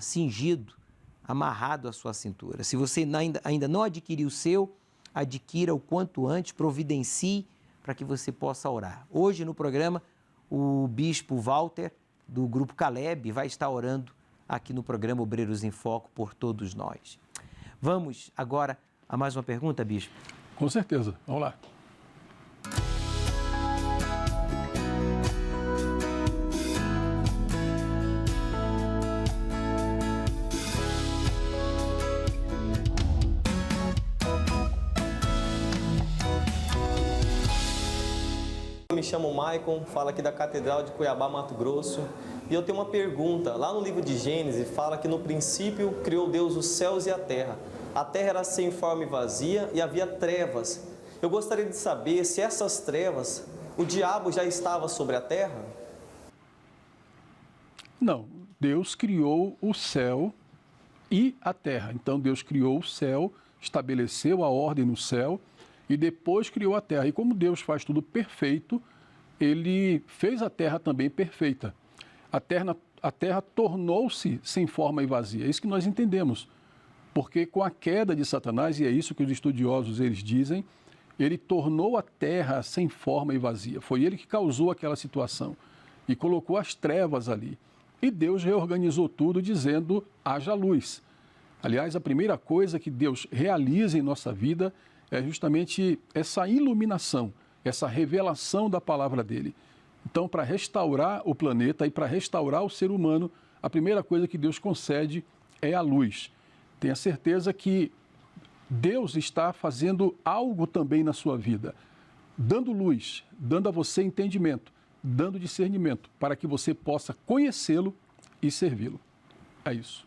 cingido, amarrado à sua cintura. Se você ainda não adquiriu o seu, adquira o quanto antes, providencie para que você possa orar. Hoje no programa, o bispo Walter, do Grupo Caleb, vai estar orando aqui no programa Obreiros em Foco por todos nós. Vamos agora a mais uma pergunta, bispo? Com certeza. Vamos lá. Eu me chamo Maicon, falo aqui da Catedral de Cuiabá, Mato Grosso, e eu tenho uma pergunta. Lá no livro de Gênesis fala que no princípio criou Deus os céus e a terra. A terra era sem forma e vazia e havia trevas. Eu gostaria de saber se essas trevas, o diabo já estava sobre a terra? Não, Deus criou o céu e a terra. Então Deus criou o céu, estabeleceu a ordem no céu, e depois criou a terra. E como Deus faz tudo perfeito, Ele fez a terra também perfeita. A terra tornou-se sem forma e vazia. É isso que nós entendemos. Porque com a queda de Satanás, e é isso que os estudiosos eles dizem, ele tornou a terra sem forma e vazia. Foi ele que causou aquela situação e colocou as trevas ali. E Deus reorganizou tudo dizendo, haja luz. Aliás, a primeira coisa que Deus realiza em nossa vida é justamente essa iluminação, essa revelação da palavra dele. Então, para restaurar o planeta e para restaurar o ser humano, a primeira coisa que Deus concede é a luz. Tenha certeza que Deus está fazendo algo também na sua vida, dando luz, dando a você entendimento, dando discernimento, para que você possa conhecê-lo e servi-lo. É isso.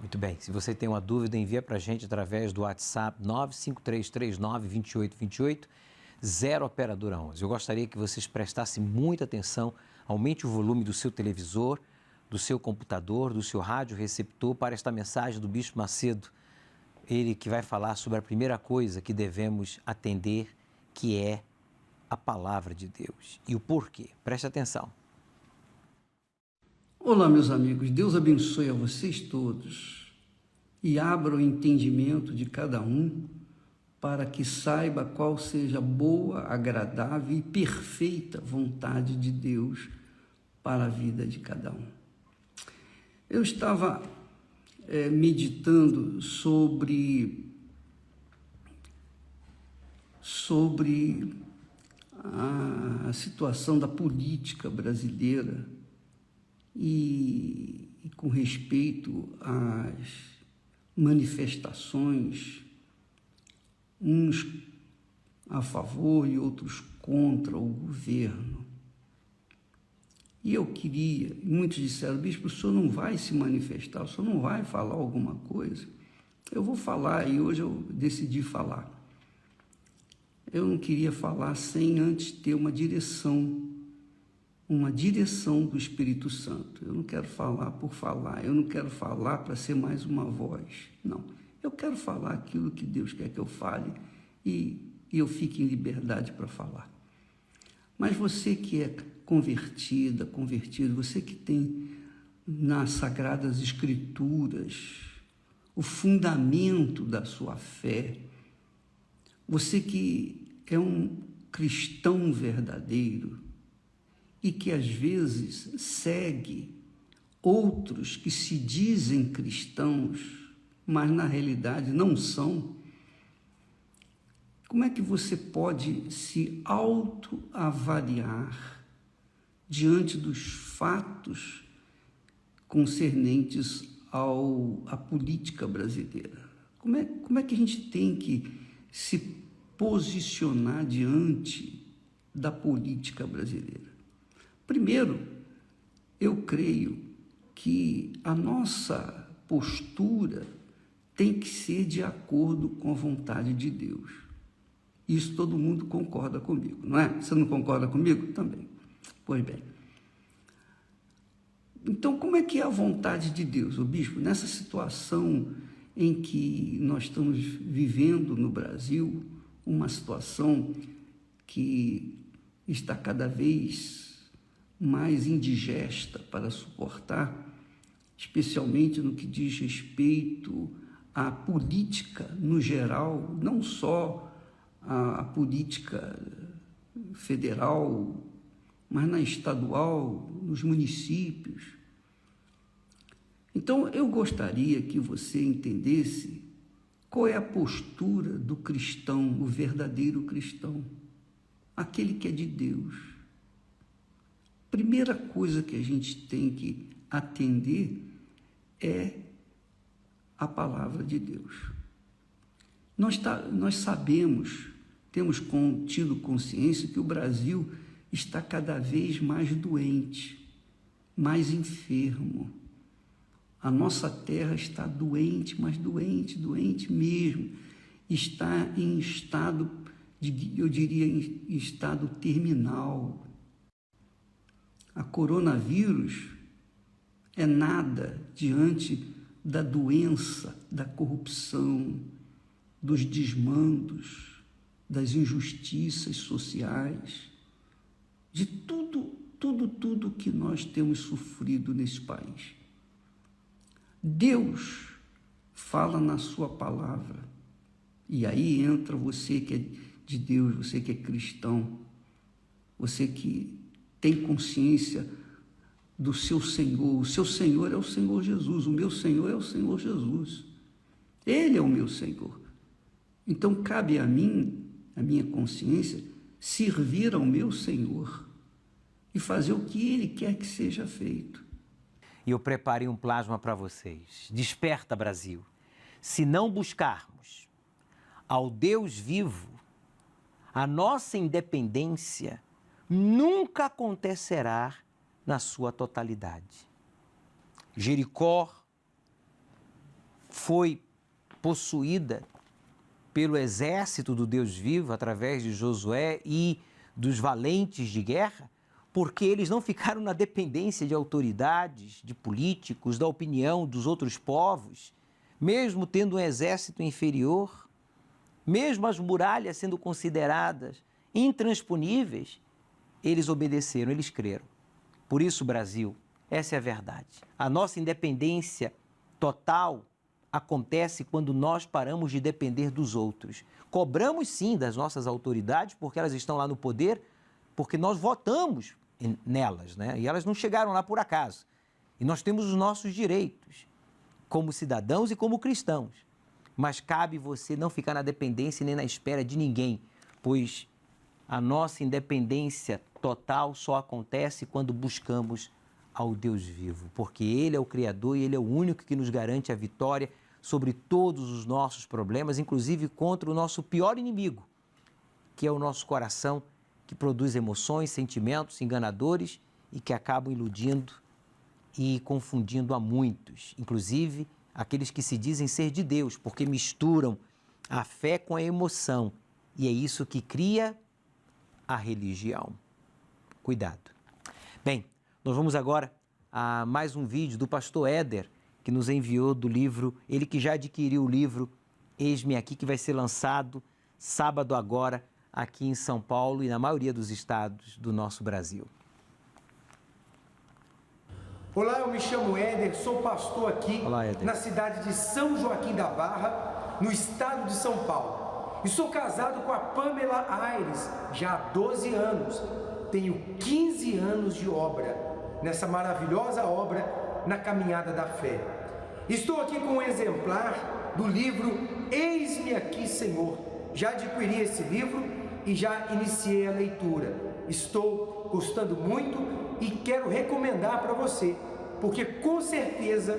Muito bem. Se você tem uma dúvida, envia para a gente através do WhatsApp 953392828, 0 operadora 11. Eu gostaria que vocês prestassem muita atenção, aumente o volume do seu televisor, do seu computador, do seu rádio receptor para esta mensagem do Bispo Macedo. Ele que vai falar sobre a primeira coisa que devemos atender, que é a palavra de Deus. E o porquê. Preste atenção. Olá, meus amigos. Deus abençoe a vocês todos e abra o entendimento de cada um para que saiba qual seja a boa, agradável e perfeita vontade de Deus para a vida de cada um. Eu estava meditando sobre a situação da política brasileira e com respeito às manifestações, uns a favor e outros contra o governo. E eu queria, muitos disseram, bispo, o senhor não vai se manifestar, o senhor não vai falar alguma coisa? Eu vou falar, e hoje eu decidi falar. Eu não queria falar sem antes ter uma direção do Espírito Santo. Eu não quero falar por falar, eu não quero falar para ser mais uma voz, não. Eu quero falar aquilo que Deus quer que eu fale e eu fique em liberdade para falar. Mas você que é convertido, você que tem nas Sagradas Escrituras o fundamento da sua fé, você que é um cristão verdadeiro e que às vezes segue outros que se dizem cristãos, mas na realidade não são, como é que você pode se autoavaliar diante dos fatos concernentes à política brasileira? Como é que a gente tem que se posicionar diante da política brasileira? Primeiro, eu creio que a nossa postura tem que ser de acordo com a vontade de Deus. Isso todo mundo concorda comigo, não é? Você não concorda comigo? Também. Pois bem. Então, como é que é a vontade de Deus, ô bispo? Nessa situação em que nós estamos vivendo no Brasil, uma situação que está cada vez mais indigesta para suportar, especialmente no que diz respeito à política no geral, não só a política federal, mas na estadual, nos municípios. Então, eu gostaria que você entendesse qual é a postura do cristão, o verdadeiro cristão, aquele que é de Deus. Primeira coisa que a gente tem que atender é a palavra de Deus. Nós sabemos, temos tido consciência que o Brasil está cada vez mais doente, mais enfermo. A nossa terra está doente, mas doente mesmo. Está em estado, eu diria, em estado terminal. A coronavírus é nada diante da doença, da corrupção, dos desmandos, das injustiças sociais, de tudo que nós temos sofrido nesse país. Deus fala na sua palavra, e aí entra você que é de Deus, você que é cristão, você que tem consciência do seu Senhor. O seu Senhor é o Senhor Jesus, o meu Senhor é o Senhor Jesus. Ele é o meu Senhor. Então cabe a mim, a minha consciência, servir ao meu Senhor e fazer o que Ele quer que seja feito. E eu preparei um plasma para vocês. Desperta, Brasil. Se não buscarmos ao Deus vivo, a nossa independência nunca acontecerá na sua totalidade. Jericó foi possuída pelo exército do Deus vivo através de Josué e dos valentes de guerra, porque eles não ficaram na dependência de autoridades, de políticos, da opinião dos outros povos, mesmo tendo um exército inferior, mesmo as muralhas sendo consideradas intransponíveis, eles obedeceram, eles creram. Por isso, Brasil, essa é a verdade. A nossa independência total acontece quando nós paramos de depender dos outros. Cobramos sim das nossas autoridades, porque elas estão lá no poder, porque nós votamos nelas, né? E elas não chegaram lá por acaso. E nós temos os nossos direitos, como cidadãos e como cristãos. Mas cabe você não ficar na dependência nem na espera de ninguém, pois a nossa independência total só acontece quando buscamos ao Deus vivo, porque Ele é o Criador e Ele é o único que nos garante a vitória sobre todos os nossos problemas, inclusive contra o nosso pior inimigo, que é o nosso coração, que produz emoções, sentimentos enganadores e que acabam iludindo e confundindo a muitos, inclusive aqueles que se dizem ser de Deus, porque misturam a fé com a emoção, e é isso que cria a religião. Cuidado. Bem, nós vamos agora a mais um vídeo do pastor Éder, que nos enviou do livro, ele que já adquiriu o livro Eis-me Aqui, que vai ser lançado sábado agora aqui em São Paulo e na maioria dos estados do nosso Brasil. Olá, eu me chamo Éder, sou pastor aqui na cidade de São Joaquim da Barra, no estado de São Paulo. E sou casado com a Pamela Aires já há 12 anos. Tenho 15 anos de obra, nessa maravilhosa obra na caminhada da fé. Estou aqui com um exemplar do livro Eis-me Aqui, Senhor. Já adquiri esse livro e já iniciei a leitura. Estou gostando muito e quero recomendar para você, porque com certeza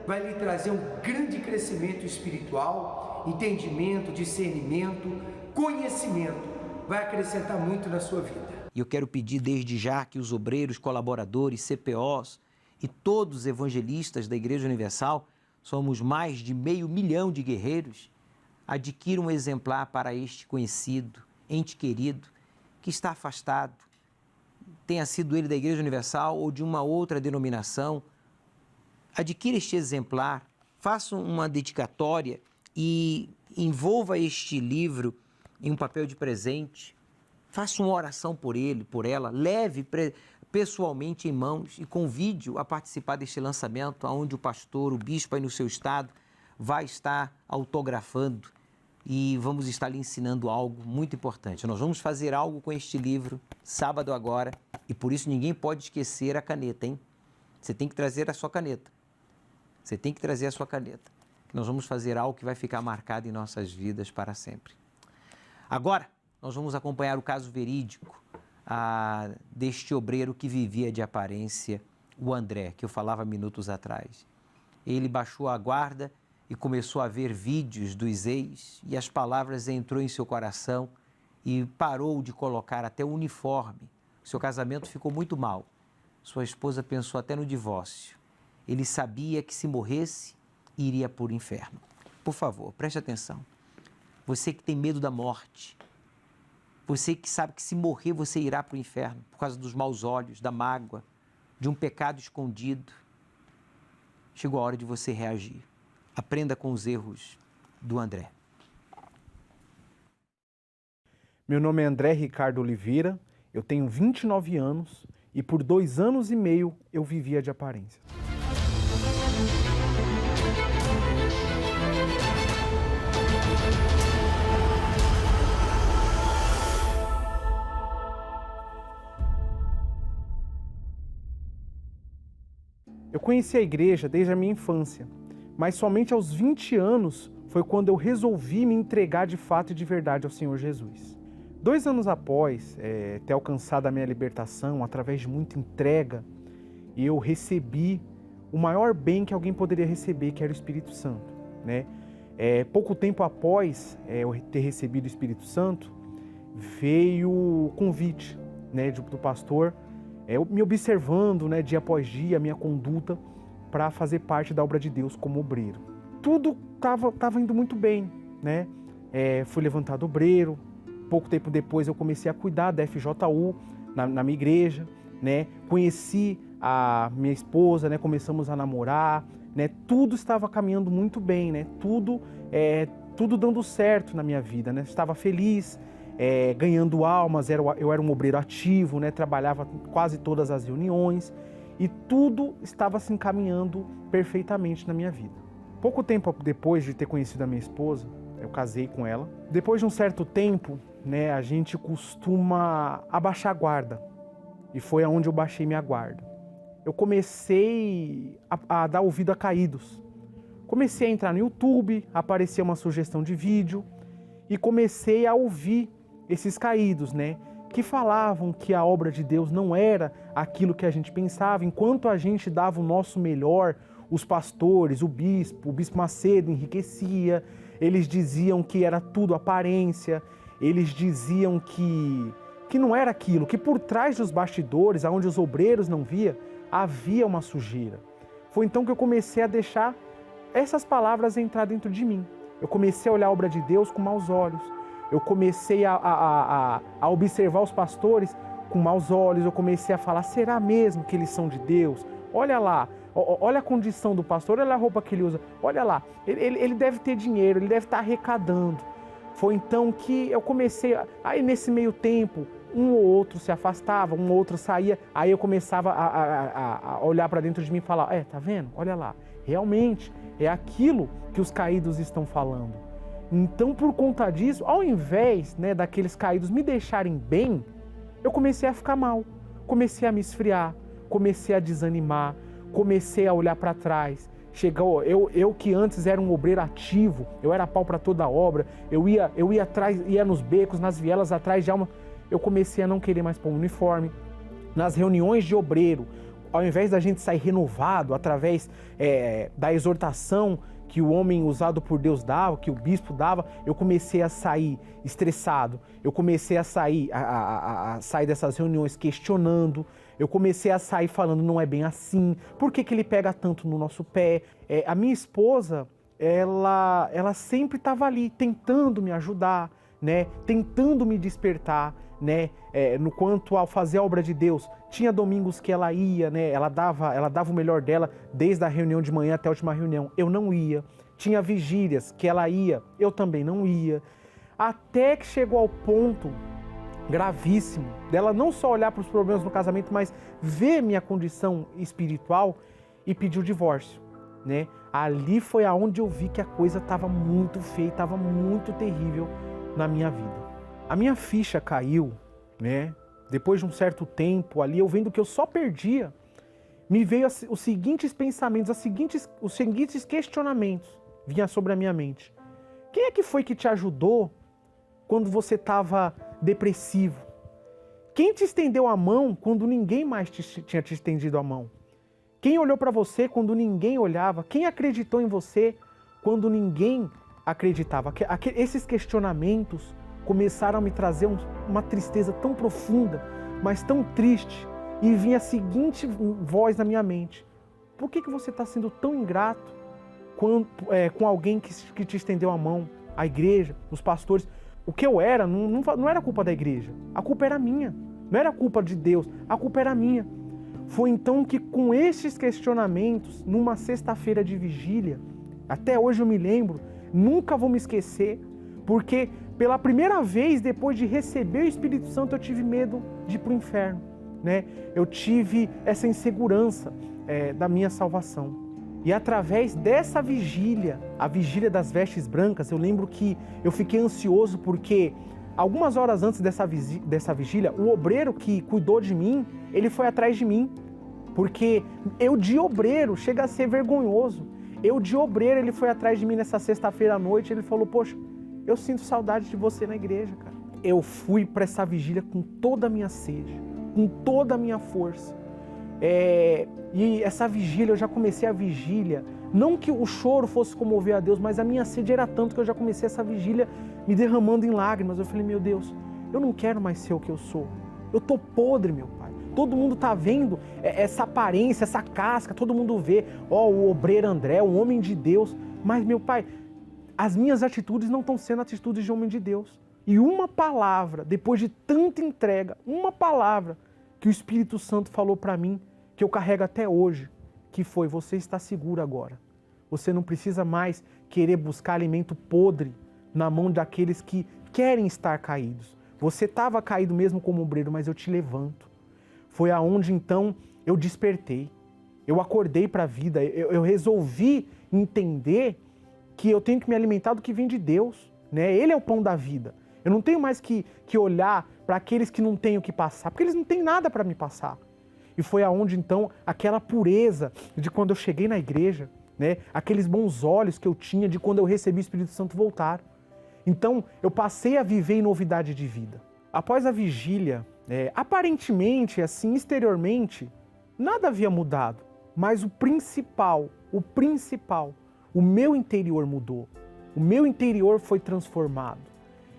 vai lhe trazer um grande crescimento espiritual, entendimento, discernimento, conhecimento. Vai acrescentar muito na sua vida. E eu quero pedir desde já que os obreiros, colaboradores, CPOs e todos os evangelistas da Igreja Universal, somos mais de 500 mil de guerreiros, adquiram um exemplar para este conhecido, ente querido, que está afastado, tenha sido ele da Igreja Universal ou de uma outra denominação. Adquira este exemplar, faça uma dedicatória e envolva este livro em um papel de presente. Faça uma oração por ele, por ela, leve pessoalmente em mãos e convide-o a participar deste lançamento, onde o pastor, o bispo aí no seu estado, vai estar autografando e vamos estar lhe ensinando algo muito importante. Nós vamos fazer algo com este livro sábado agora e por isso ninguém pode esquecer a caneta, hein? Você tem que trazer a sua caneta. Você tem que trazer a sua caneta. Nós vamos fazer algo que vai ficar marcado em nossas vidas para sempre. Agora, nós vamos acompanhar o caso verídico deste obreiro que vivia de aparência, o André, que eu falava minutos atrás. Ele baixou a guarda e começou a ver vídeos dos ex e as palavras entrou em seu coração e parou de colocar até o uniforme. Seu casamento ficou muito mal. Sua esposa pensou até no divórcio. Ele sabia que se morresse, iria para o inferno. Por favor, preste atenção. Você que tem medo da morte, você que sabe que se morrer você irá para o inferno por causa dos maus olhos, da mágoa, de um pecado escondido. Chegou a hora de você reagir. Aprenda com os erros do André. Meu nome é André Ricardo Oliveira, eu tenho 29 anos e por 2 anos e meio eu vivia de aparência. Eu conheci a igreja desde a minha infância, mas somente aos 20 anos foi quando eu resolvi me entregar de fato e de verdade ao Senhor Jesus. 2 anos após ter alcançado a minha libertação, através de muita entrega, eu recebi o maior bem que alguém poderia receber, que era o Espírito Santo, né? Pouco tempo após eu ter recebido o Espírito Santo, veio o convite, né, do pastor, me observando, né, dia após dia, a minha conduta para fazer parte da obra de Deus como obreiro. Tudo estava indo muito bem, né? Fui levantado obreiro. Pouco tempo depois eu comecei a cuidar da FJU na minha igreja, né? Conheci a minha esposa, né? Começamos a namorar, né? Tudo estava caminhando muito bem, né? Tudo dando certo na minha vida, né? Estava feliz, ganhando almas, eu era um obreiro ativo, né? Trabalhava quase todas as reuniões e tudo estava se encaminhando perfeitamente na minha vida. Pouco tempo depois de ter conhecido a minha esposa, eu casei com ela. Depois de um certo tempo, né, a gente costuma abaixar a guarda. E foi aonde eu baixei minha guarda. Eu comecei a dar ouvido a caídos. Comecei a entrar no YouTube, apareceu uma sugestão de vídeo e comecei a ouvir esses caídos, né, que falavam que a obra de Deus não era aquilo que a gente pensava, enquanto a gente dava o nosso melhor, os pastores, o bispo Macedo enriquecia, eles diziam que era tudo aparência, eles diziam que não era aquilo, que por trás dos bastidores, onde os obreiros não via, havia uma sujeira. Foi então que eu comecei a deixar essas palavras entrar dentro de mim. Eu comecei a olhar a obra de Deus com maus olhos, eu comecei a observar os pastores com maus olhos, eu comecei a falar, será mesmo que eles são de Deus? Olha lá, olha a condição do pastor, olha a roupa que ele usa, olha lá, ele deve ter dinheiro, ele deve estar arrecadando. Foi então que eu comecei, aí nesse meio tempo, um ou outro se afastava, um ou outro saía, aí eu começava a olhar para dentro de mim e falar, tá vendo? Olha lá, realmente é aquilo que os caídos estão falando. Então, por conta disso, ao invés, né, daqueles caídos me deixarem bem, eu comecei a ficar mal, comecei a me esfriar, comecei a desanimar, comecei a olhar para trás. Chegou, eu que antes era um obreiro ativo, eu era pau para toda a obra, eu ia atrás, ia nos becos, nas vielas atrás de alma, eu comecei a não querer mais pôr um uniforme. Nas reuniões de obreiro, ao invés da gente sair renovado através da exortação que o homem usado por Deus dava, que o bispo dava, eu comecei a sair estressado, eu comecei a sair dessas reuniões questionando, eu comecei a sair falando, não é bem assim, por que ele pega tanto no nosso pé? A minha esposa, ela sempre estava ali tentando me ajudar, né? Tentando me despertar, né? No quanto ao fazer a obra de Deus. Tinha domingos que ela ia, né? Ela dava o melhor dela desde a reunião de manhã até a última reunião. Eu não ia. Tinha vigílias que ela ia, eu também não ia. Até que chegou ao ponto gravíssimo dela não só olhar para os problemas no casamento, mas ver minha condição espiritual e pedir o divórcio, né? Ali foi aonde eu vi que a coisa estava muito feia, estava muito terrível na minha vida. A minha ficha caiu, né? Depois de um certo tempo ali, eu vendo que eu só perdia, me veio os seguintes pensamentos, os seguintes questionamentos vinham sobre a minha mente. Quem é que foi que te ajudou quando você estava depressivo? Quem te estendeu a mão quando ninguém mais tinha te estendido a mão? Quem olhou para você quando ninguém olhava? Quem acreditou em você quando ninguém acreditava? Esses questionamentos começaram a me trazer uma tristeza tão profunda, mas tão triste. E vinha a seguinte voz na minha mente: por que você está sendo tão ingrato com alguém que te estendeu a mão? A igreja, os pastores. O que eu era não era culpa da igreja, a culpa era minha. Não era culpa de Deus, a culpa era minha. Foi então que, com esses questionamentos, numa sexta-feira de vigília, até hoje eu me lembro, nunca vou me esquecer, porque pela primeira vez, depois de receber o Espírito Santo, eu tive medo de ir para o inferno, né? Eu tive essa insegurança da minha salvação. E através dessa vigília, a vigília das vestes brancas, eu lembro que eu fiquei ansioso porque algumas horas antes dessa vigília, o obreiro que cuidou de mim, ele foi atrás de mim. Porque eu de obreiro chega a ser vergonhoso. Eu de obreiro, ele foi atrás de mim nessa sexta-feira à noite, ele falou, poxa, eu sinto saudade de você na igreja, cara. Eu fui para essa vigília com toda a minha sede, com toda a minha força. E essa vigília, eu já comecei a vigília, não que o choro fosse comover a Deus, mas a minha sede era tanto que eu já comecei essa vigília me derramando em lágrimas. Eu falei, meu Deus, eu não quero mais ser o que eu sou. Eu tô podre, meu Pai. Todo mundo tá vendo essa aparência, essa casca, todo mundo vê, o obreiro André, o homem de Deus. Mas, meu Pai, as minhas atitudes não estão sendo atitudes de homem de Deus. E uma palavra, depois de tanta entrega, uma palavra que o Espírito Santo falou para mim, que eu carrego até hoje, que foi, você está seguro agora. Você não precisa mais querer buscar alimento podre na mão daqueles que querem estar caídos. Você estava caído mesmo como obreiro, mas eu te levanto. Foi aonde então eu despertei. Eu acordei para a vida, eu resolvi entender que eu tenho que me alimentar do que vem de Deus, né? Ele é o pão da vida. Eu não tenho mais que olhar para aqueles que não têm o que passar, porque eles não têm nada para me passar. E foi aonde então aquela pureza de quando eu cheguei na igreja, né? Aqueles bons olhos que eu tinha de quando eu recebi o Espírito Santo voltar. Então eu passei a viver em novidade de vida. Após a vigília, aparentemente, assim, exteriormente, nada havia mudado. Mas o principal, o meu interior mudou. O meu interior foi transformado.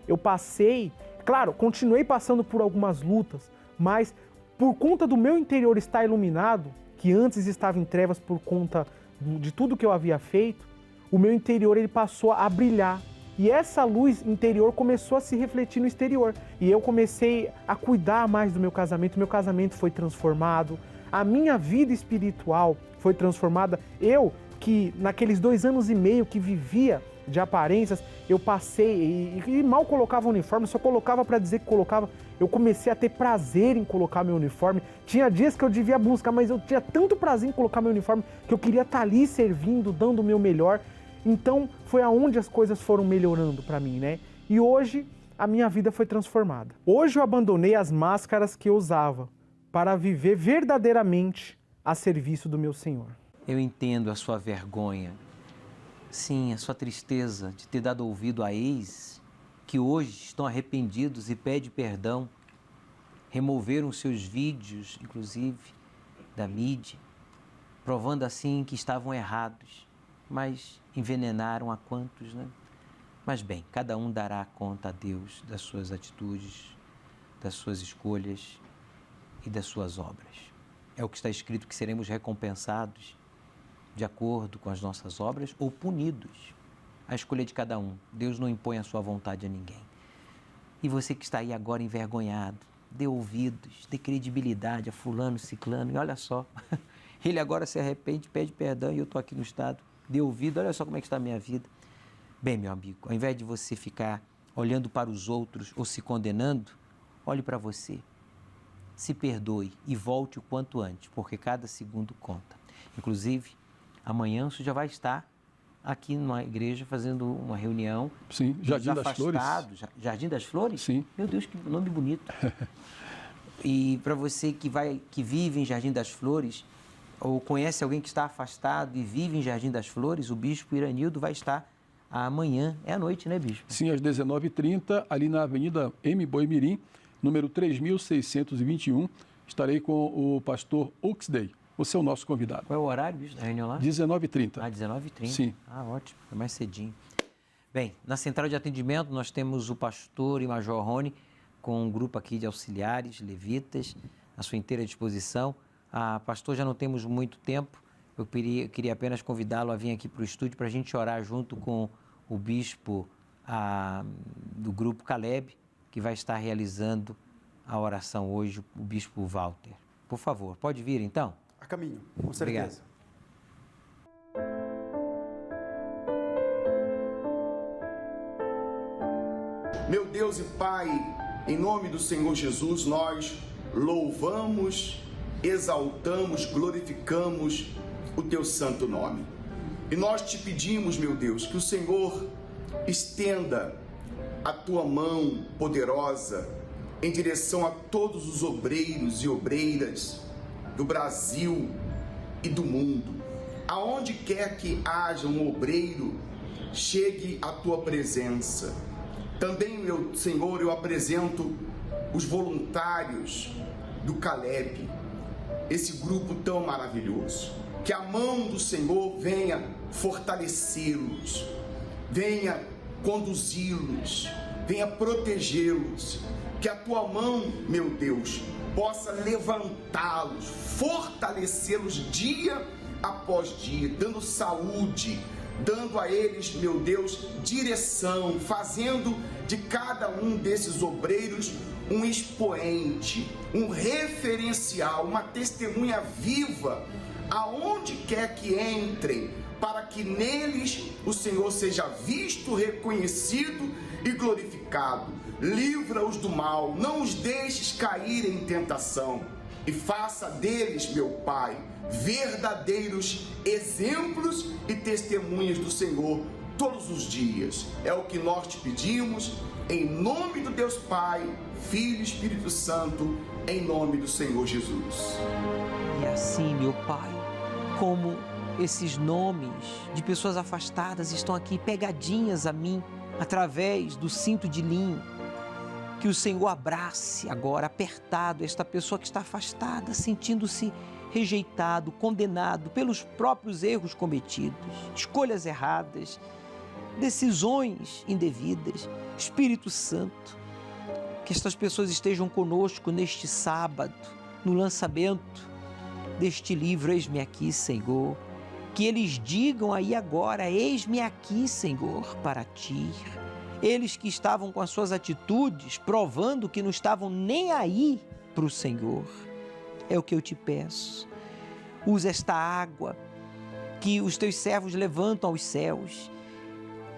Eu passei, claro, continuei passando por algumas lutas, mas por conta do meu interior estar iluminado, que antes estava em trevas por conta de tudo que eu havia feito, o meu interior ele passou a brilhar. E essa luz interior começou a se refletir no exterior. E eu comecei a cuidar mais do meu casamento foi transformado, a minha vida espiritual foi transformada. Eu, que naqueles 2 anos e meio que vivia de aparências, eu passei e mal colocava uniforme, só colocava para dizer que colocava. Eu comecei a ter prazer em colocar meu uniforme. Tinha dias que eu devia buscar, mas eu tinha tanto prazer em colocar meu uniforme que eu queria estar ali servindo, dando o meu melhor. Então foi aonde as coisas foram melhorando para mim, né? E hoje a minha vida foi transformada. Hoje eu abandonei as máscaras que eu usava para viver verdadeiramente a serviço do meu Senhor. Eu entendo a sua vergonha, sim, a sua tristeza de ter dado ouvido a ex que hoje estão arrependidos e pedem perdão, removeram seus vídeos, inclusive, da mídia, provando assim que estavam errados, mas envenenaram a quantos, né? Mas bem, cada um dará conta a Deus das suas atitudes, das suas escolhas e das suas obras. É o que está escrito, que seremos recompensados de acordo com as nossas obras ou punidos. A escolha de cada um. Deus não impõe a sua vontade a ninguém. E você que está aí agora envergonhado, dê ouvidos, dê credibilidade a fulano, ciclano, e olha só, ele agora se arrepende, pede perdão e eu estou aqui no estado, dê ouvido, olha só como é que está a minha vida. Bem, meu amigo, ao invés de você ficar olhando para os outros ou se condenando, olhe para você, se perdoe e volte o quanto antes, porque cada segundo conta. Inclusive, amanhã você já vai estar aqui numa igreja fazendo uma reunião. Sim, Jardim das Flores. Jardim das Flores? Sim. Meu Deus, que nome bonito. E para você que vive em Jardim das Flores, ou conhece alguém que está afastado e vive em Jardim das Flores, o bispo Iranildo vai estar amanhã, é à noite, né, bispo? Sim, às 19h30, ali na Avenida M. Boimirim, número 3621, estarei com o pastor Oxday. Você é o nosso convidado. Qual é o horário, bispo, da reunião lá? 19h30. 19h30? Sim. Ótimo, é mais cedinho. Bem, na central de atendimento nós temos o pastor e major Rony, com um grupo aqui de auxiliares, levitas, à sua inteira disposição. Pastor, já não temos muito tempo, eu queria apenas convidá-lo a vir aqui para o estúdio para a gente orar junto com o bispo do grupo Caleb, que vai estar realizando a oração hoje, o bispo Walter. Por favor, pode vir então? A caminho, com certeza. Obrigado. Meu Deus e Pai, em nome do Senhor Jesus, nós louvamos, exaltamos, glorificamos o Teu santo nome. E nós te pedimos, meu Deus, que o Senhor estenda a Tua mão poderosa em direção a todos os obreiros e obreiras do Brasil e do mundo. Aonde quer que haja um obreiro, chegue à tua presença. Também, meu Senhor, eu apresento os voluntários do Caleb, esse grupo tão maravilhoso. Que a mão do Senhor venha fortalecê-los, venha conduzi-los, venha protegê-los. Que a tua mão, meu Deus, possa levantá-los, fortalecê-los dia após dia, dando saúde, dando a eles, meu Deus, direção, fazendo de cada um desses obreiros um expoente, um referencial, uma testemunha viva, aonde quer que entrem, para que neles o Senhor seja visto, reconhecido e glorificado. Livra-os do mal, não os deixes cair em tentação e faça deles, meu Pai, verdadeiros exemplos e testemunhas do Senhor todos os dias. É o que nós te pedimos, em nome do Deus Pai, Filho e Espírito Santo, em nome do Senhor Jesus. E assim, meu Pai, como esses nomes de pessoas afastadas estão aqui pegadinhas a mim, através do cinto de linho, que o Senhor abrace agora, apertado, esta pessoa que está afastada, sentindo-se rejeitado, condenado pelos próprios erros cometidos, escolhas erradas, decisões indevidas. Espírito Santo, que estas pessoas estejam conosco neste sábado, no lançamento deste livro, Eis-me aqui, Senhor. Que eles digam aí agora, eis-me aqui, Senhor, para ti. Eles que estavam com as suas atitudes, provando que não estavam nem aí para o Senhor. É o que eu te peço. Usa esta água que os teus servos levantam aos céus.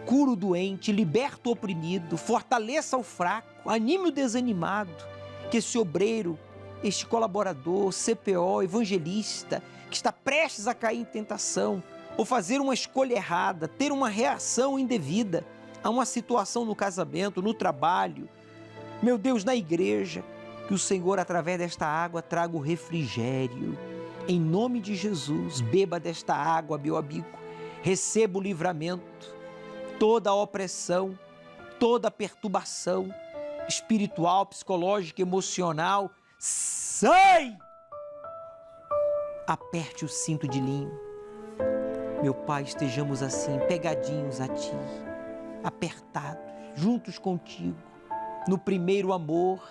Cura o doente, liberta o oprimido, fortaleça o fraco, anime o desanimado. Que esse obreiro, este colaborador, CPO, evangelista, que está prestes a cair em tentação, ou fazer uma escolha errada, ter uma reação indevida a uma situação no casamento, no trabalho, meu Deus, na igreja, que o Senhor, através desta água, traga o refrigério. Em nome de Jesus, beba desta água, meu amigo, receba o livramento, toda a opressão, toda a perturbação espiritual, psicológica, emocional, sai! Aperte o cinto de linho. Meu Pai, estejamos assim, pegadinhos a Ti, apertados, juntos contigo, no primeiro amor,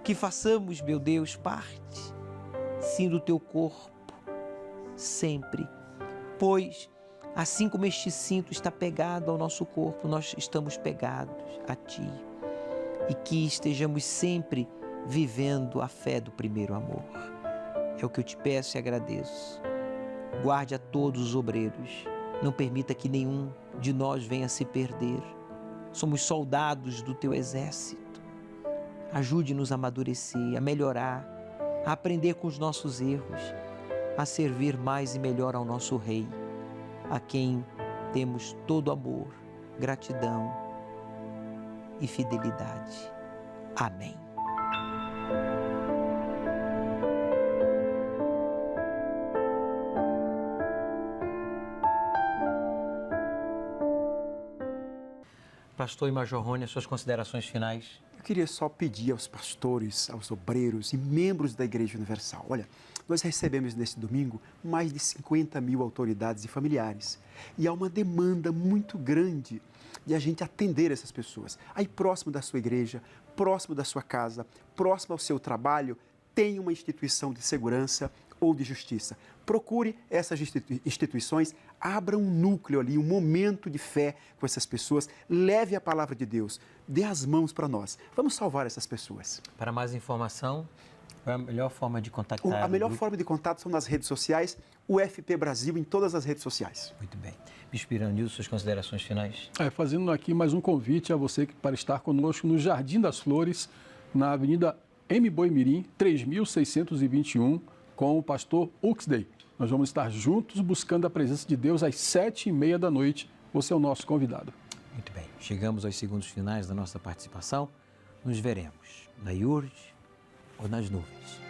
que façamos, meu Deus, parte, sim, do Teu corpo, sempre, pois, assim como este cinto está pegado ao nosso corpo, nós estamos pegados a Ti, e que estejamos sempre vivendo a fé do primeiro amor. É o que eu te peço e agradeço. Guarde a todos os obreiros, não permita que nenhum de nós venha se perder. Somos soldados do Teu exército. Ajude-nos a amadurecer, a melhorar, a aprender com os nossos erros, a servir mais e melhor ao nosso Rei, a quem temos todo amor, gratidão e fidelidade. Amém. Pastor e Major Rony, as suas considerações finais. Eu queria só pedir aos pastores, aos obreiros e membros da Igreja Universal. Olha, nós recebemos neste domingo mais de 50 mil autoridades e familiares. E há uma demanda muito grande de a gente atender essas pessoas. Aí próximo da sua igreja, próximo da sua casa, próximo ao seu trabalho, tem uma instituição de segurança ou de justiça. Procure essas instituições, abra um núcleo ali, um momento de fé com essas pessoas, leve a palavra de Deus, dê as mãos para nós. Vamos salvar essas pessoas. Para mais informação, qual é a melhor forma de contactar? A melhor forma de contato são nas redes sociais, o FP Brasil em todas as redes sociais. Muito bem. Bispo Iranilson, suas considerações finais? Fazendo aqui mais um convite a você para estar conosco no Jardim das Flores, na Avenida M. Boimirim, 3621, com o pastor Uxley. Nós vamos estar juntos buscando a presença de Deus às 7h30 da noite. Você é o nosso convidado. Muito bem. Chegamos aos segundos finais da nossa participação. Nos veremos na IURD ou nas nuvens.